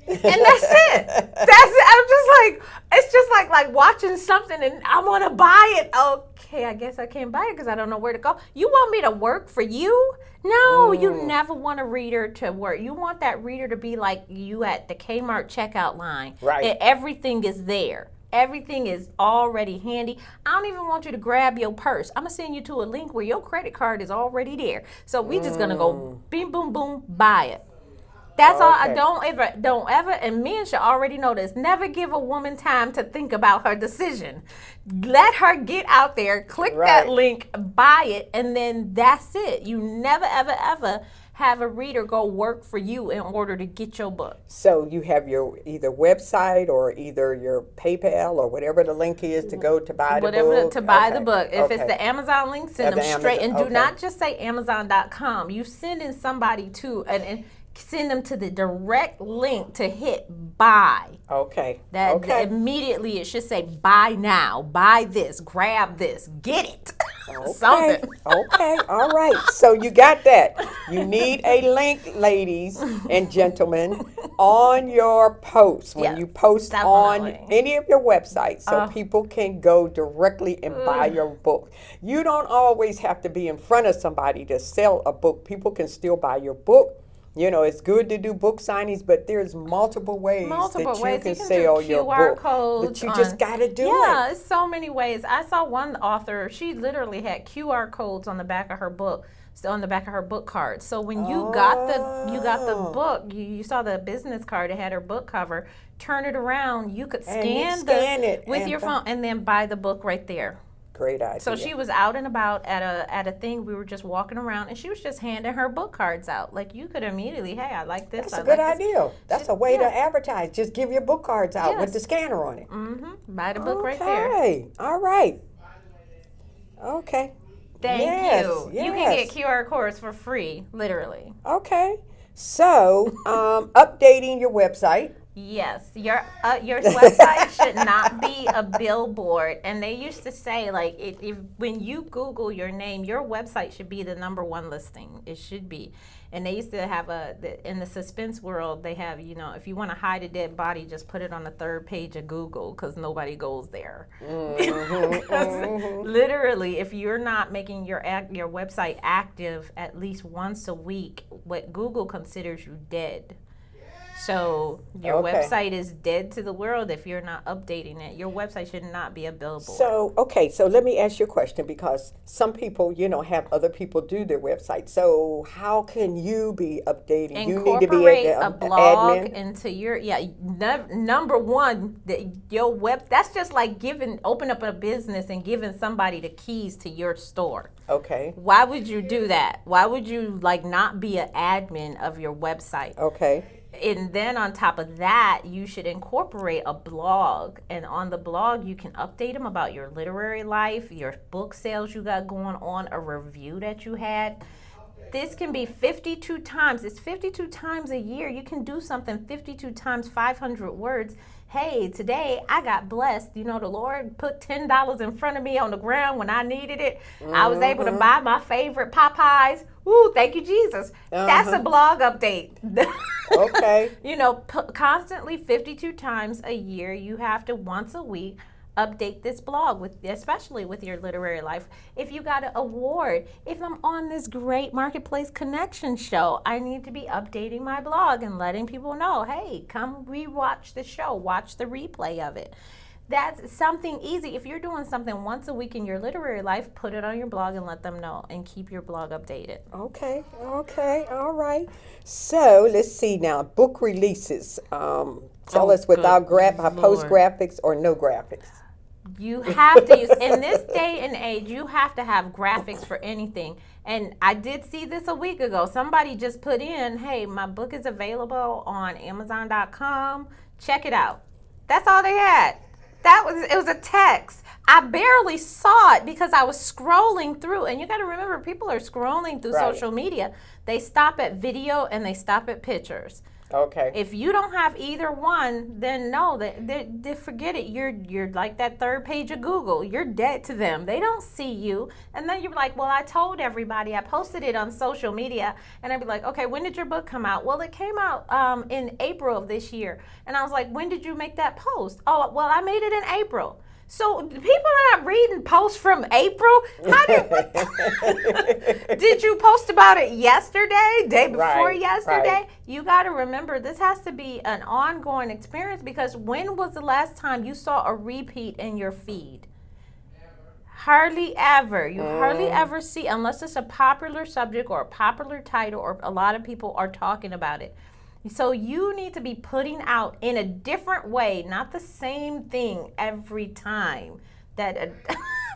And that's it. It's just like watching something and I want to buy it. Okay, I guess I can't buy it because I don't know where to go. You want me to work for you? No, you never want a reader to work. You want that reader to be like you at the Kmart checkout line. Right. And everything is there. Everything is already handy. I don't even want you to grab your purse. I'm going to send you to a link where your credit card is already there. So we just going to go bing, boom, boom, buy it. That's all. I don't ever, and men should already know this. Never give a woman time to think about her decision. Let her get out there, click that link, buy it, and then that's it. You never, ever, ever have a reader go work for you in order to get your book. So you have your either website or either your PayPal or whatever the link is to go to buy the book. To buy the Okay. book. If it's Okay. the Amazon link, send The them straight. Amazon, And do not just say Amazon.com. You send in somebody to, and send them to the direct link to hit buy. Okay. That okay. immediately it should say buy now, buy this, grab this, get it. Okay. Something. Okay. All right. So you got that. You need a link, ladies and gentlemen, on your post when Yes, you post definitely. on any of your websites, so people can go directly and buy your book. You don't always have to be in front of somebody to sell a book. People can still buy your book. You know, it's good to do book signings, but there's multiple ways that you can do sell your QR book. codes But you just got to do it. Yeah, it's so many ways. I saw one author, she literally had QR codes on the back of her book, on the back of her book card. So when you got the book, you saw the business card, it had her book cover, turn it around, you could scan it with your phone and then buy the book right there. Great idea. So she was out and about at a thing. We were just walking around, and she was just handing her book cards out. Like, you could immediately, hey, I like this. That's a good idea. That's a way to advertise. Just give your book cards out with the scanner on it. Mm-hmm. Buy the book right there. Okay. All right. Okay. Thank you. Yes. You can get QR codes for free, literally. Okay. So, updating your website. Yes, your website should not be a billboard. And they used to say, like, if when you Google your name, your website should be the #1 listing. It should be. And they used to have in the suspense world, they have, you know, if you want to hide a dead body, just put it on the 3rd page of Google, because nobody goes there. Literally, if you're not making your website active at least once a week, what Google considers you dead. So your website is dead to the world if you're not updating it. Your website should not be a billboard. So, so let me ask you a question, because some people, you know, have other people do their website. So how can you be updating? You need to be a blog admin. into your, #1, your web, that's just like open up a business and giving somebody the keys to your store. Okay. Why would you do that? Why would you not be an admin of your website? Okay. And then on top of that, you should incorporate a blog. And on the blog, you can update them about your literary life, your book sales you got going on, a review that you had. This can be 52 times. It's 52 times a year. You can do something 52 times, 500 words. Hey, today I got blessed. You know, the Lord put $10 in front of me on the ground when I needed it. I was able to buy my favorite Popeyes. Woo, thank you, Jesus. That's a blog update. Okay. You know, constantly 52 times a year, you have to once a week update this blog, especially with your literary life. If you got an award, if I'm on this great Marketplace Connection show, I need to be updating my blog and letting people know, hey, come rewatch the show, watch the replay of it. That's something easy. If you're doing something once a week in your literary life, put it on your blog and let them know, and keep your blog updated. Okay, all right. So let's see now, book releases. Tell us without post graphics or no graphics. You have to use, in this day and age, you have to have graphics for anything. And I did see this a week ago. Somebody just put in, hey, my book is available on Amazon.com. Check it out. That's all they had. It was a text. I barely saw it because I was scrolling through. And you got to remember, people are scrolling through social media. They stop at video and they stop at pictures. Okay. If you don't have either one, then no, they forget it. You're like that 3rd page of Google. You're dead to them. They don't see you. And then you're like, well, I told everybody. I posted it on social media. And I'd be like, okay, when did your book come out? Well, it came out in April of this year. And I was like, when did you make that post? Oh, well, I made it in April. So people are not reading posts from April. Did you post about it yesterday, day before yesterday? Right. You got to remember, this has to be an ongoing experience, because when was the last time you saw a repeat in your feed? Hardly ever. You hardly ever see, unless it's a popular subject or a popular title or a lot of people are talking about it. So you need to be putting out in a different way, not the same thing every time.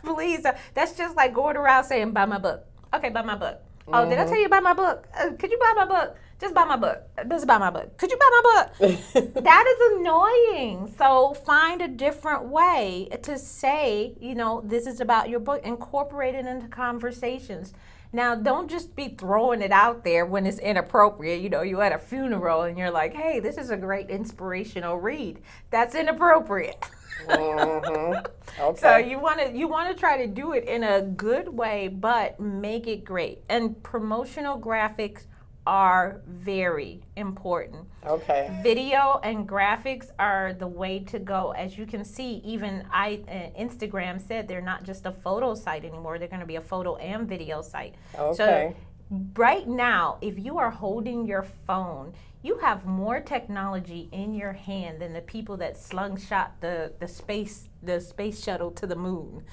Please, that's just like going around saying, buy my book. Okay, buy my book. Oh, did I tell you about my book? Could you buy my book? Just buy my book. Just buy my book. Could you buy my book? That is annoying. So find a different way to say, you know, this is about your book. Incorporate it into conversations. Now, don't just be throwing it out there when it's inappropriate. You know, you're at a funeral and you're like, hey, this is a great inspirational read. That's inappropriate. Okay. So you want to try to do it in a good way, but make it great. And promotional graphics are very important. Okay. Video and graphics are the way to go. As you can see, even Instagram said they're not just a photo site anymore. They're going to be a photo and video site. Okay. So right now, if you are holding your phone, you have more technology in your hand than the people that slingshot the space shuttle to the moon.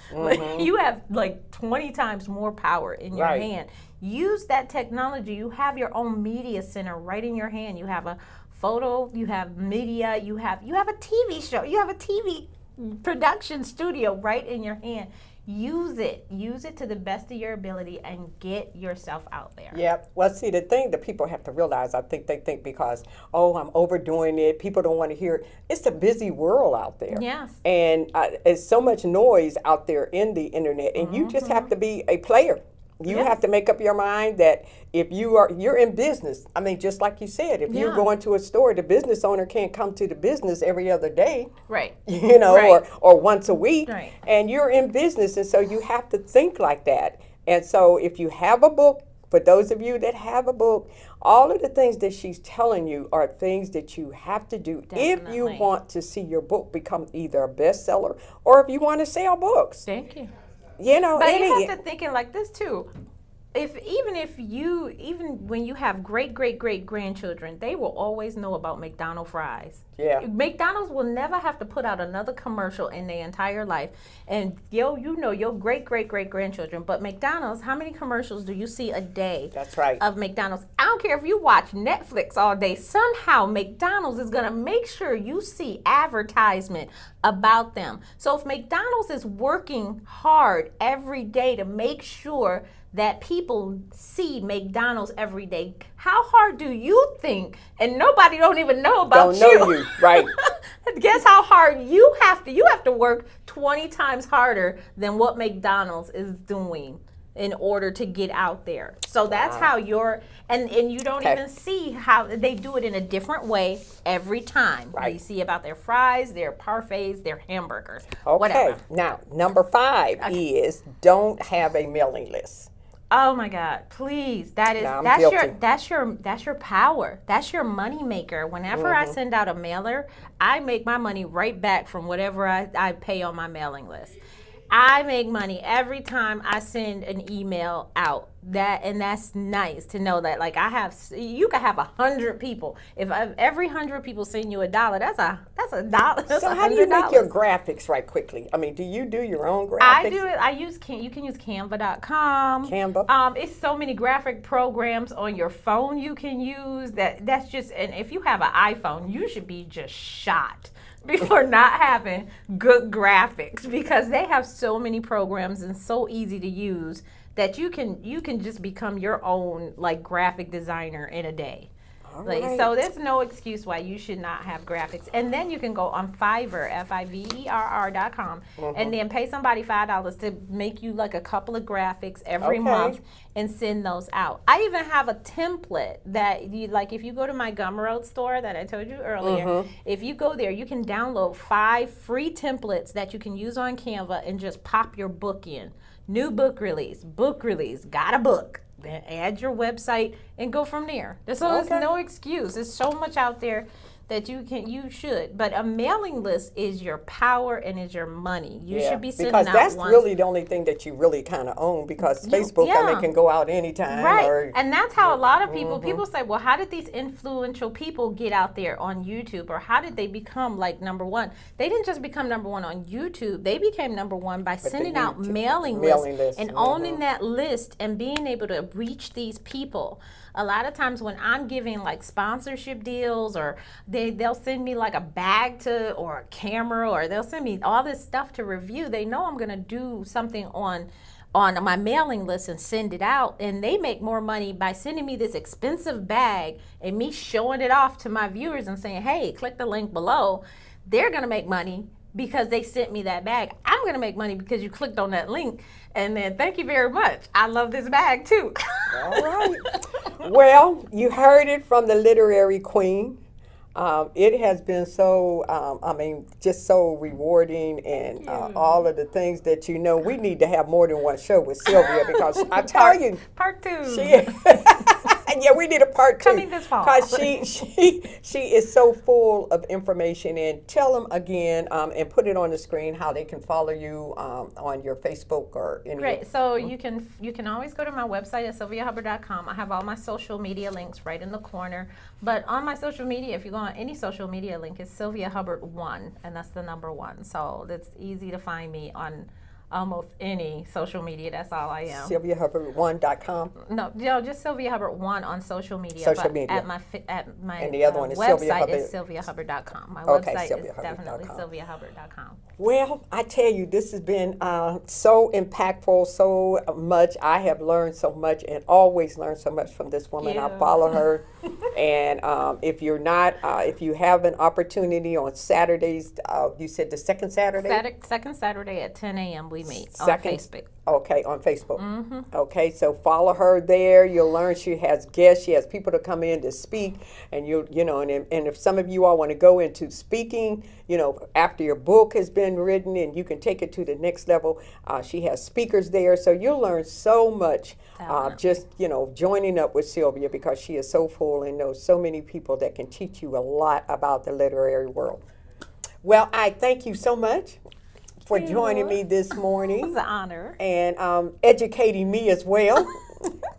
You have like 20 times more power in your hand. Use that technology. You have your own media center right in your hand. You have a photo, you have media, you have a TV show, you have a TV production studio right in your hand. Use it to the best of your ability and get yourself out there. Yeah. Well, see, the thing that people have to realize, I think they think because, oh, I'm overdoing it, people don't want to hear it. It's a busy world out there. Yes. And there's so much noise out there in the internet, and you just have to be a player. You have to make up your mind that if you're in business, I mean, just like you said, if you're going to a store, the business owner can't come to the business every other day, right? You know, or once a week, right. And you're in business, and so you have to think like that. And so if you have a book, for those of you that have a book, all of the things that she's telling you are things that you have to do if you want to see your book become either a bestseller or if you want to sell books. Thank you. You know, but you have to think it like this too. Even when you have great grandchildren, they will always know about McDonald's fries. Yeah. McDonald's will never have to put out another commercial in their entire life. And your great grandchildren. But McDonald's, how many commercials do you see a day? That's right. Of McDonald's? I don't care if you watch Netflix all day. Somehow McDonald's is gonna make sure you see advertisement about them. So if McDonald's is working hard every day to make sure that people see McDonald's every day, how hard do you think? And nobody don't even know about you. Don't know you, right? Guess how hard you have to. You have to work 20 times harder than what McDonald's is doing in order to get out there. So that's how and you don't even see how they do it in a different way every time. Right. You see about their fries, their parfaits, their hamburgers, Okay. whatever. Now, number 5 is don't have a mailing list. Oh my God! Please, that's your power. That's your money maker. Whenever I send out a mailer, I make my money right back from whatever I pay on my mailing list. I make money every time I send an email out. That's nice to know that. Like you could have 100 people. If every 100 people send you $1, that's a dollar. That's so how do you make your graphics right quickly? I mean, do you do your own graphics? I do it. You can use Canva.com. Canva. It's so many graphic programs on your phone you can use. That's just, and if you have an iPhone, you should be just shot before not having good graphics, because they have so many programs and so easy to use that you can just become your own like graphic designer in a day. So there's no excuse why you should not have graphics. And then you can go on Fiverr, Fiverr.com, and then pay somebody $5 to make you like a couple of graphics every month and send those out. I even have a template that if you go to my Gumroad store that I told you earlier, if you go there, you can download 5 free templates that you can use on Canva and just pop your book in. New book release, got a book. Then add your website and go from there. There's no excuse. There's so much out there that you should. But a mailing list is your power and is your money. You should be sending out because that's really the only thing that you really kind of own, because Facebook, I mean, can go out anytime. Right. And that's how a lot of people say, well, how did these influential people get out there on YouTube? Or how did they become like number one? They didn't just become number one on YouTube. They became number one by sending out mailing lists and owning that list and being able to reach these people. A lot of times when I'm giving like sponsorship deals, or they'll send me like a bag or a camera, or they'll send me all this stuff to review, they know I'm going to do something on my mailing list and send it out, and they make more money by sending me this expensive bag and me showing it off to my viewers and saying, hey, click the link below. They're going to make money because they sent me that bag. I'm going to make money because you clicked on that link, and then thank you very much. I love this bag too. All right. Well, you heard it from the literary queen. It has been so, just so rewarding, and all of the things that we need to have more than one show with Sylvia, because I tell you. Part 2. Yeah, we need a part 2. Coming this fall. Because she is so full of information. And tell them again and put it on the screen how they can follow you on your Facebook or any. Great. So you can always go to my website at sylviahubbard.com. I have all my social media links right in the corner. But on my social media, if you go on any social media link, it's Sylvia Hubbard 1, and that's the number 1. So it's easy to find me on almost any social media. That's all I am. SylviaHubbard1.com. No, just Sylvia Hubbard 1 on social media. Social but media. At my And the other one is Sylvia website Hubbard. is sylviahubbard.com. My Okay, website is sylviahubbard.com. definitely sylviahubbard.com. Well, I tell you, this has been so impactful, so much. I have learned so much and always learn so much from this woman. I You. follow her. And if you're not, if you have an opportunity on Saturdays, you said the second Saturday? Second Saturday at 10 a.m. we meet Second- on Facebook. Okay, on Facebook. Okay, so follow her there. You'll learn she has guests. She has people to come in to speak, and and if some of you all want to go into speaking, after your book has been written and you can take it to the next level, she has speakers there. So you'll learn so much just joining up with Sylvia, because she is so full and knows so many people that can teach you a lot about the literary world. Well, I thank you so much for joining me this morning. It's an honor. And educating me as well.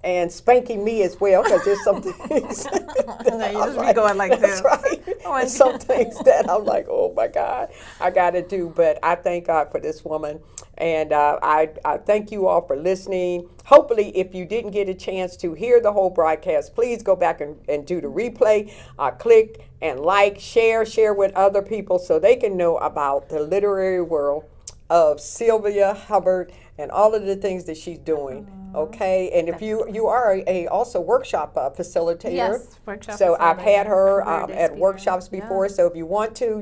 And spanking me as well, because there's some things. No, you just be going like That's this. right. There's some things that I'm like, oh my God, I got to do. But I thank God for this woman. And I thank you all for listening. Hopefully, if you didn't get a chance to hear the whole broadcast, please go back and do the replay. Click and like, share with other people so they can know about the literary world of Sylvia Hubbard and all of the things that she's doing. Okay, and if you are also workshop facilitator. Yes, workshop So I've had her facilitator, at speaker. workshops before. Yeah. So if you want to,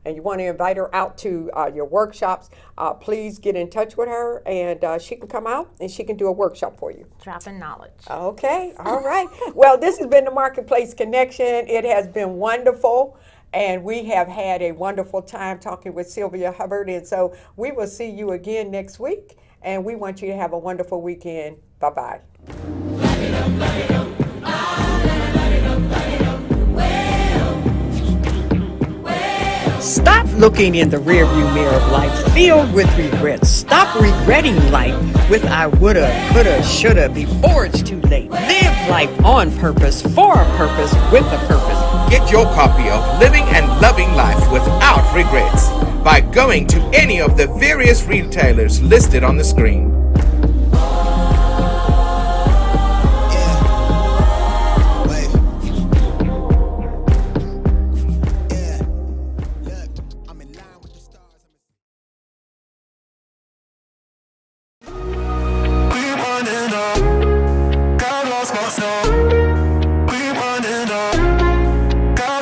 and you want to invite her out to your workshops, please get in touch with her, and she can come out and she can do a workshop for you. Dropping knowledge. Okay, all right. Well, this has been the Marketplace Connection. It has been wonderful. And we have had a wonderful time talking with Sylvia Hubbard. And so we will see you again next week. And we want you to have a wonderful weekend. Bye-bye. Stop looking in the rearview mirror of life filled with regrets. Stop regretting life with I woulda, coulda, shoulda before it's too late. Live life on purpose, for a purpose, with a purpose. Get your copy of Living and Loving Life Without Regrets by going to any of the various retailers listed on the screen.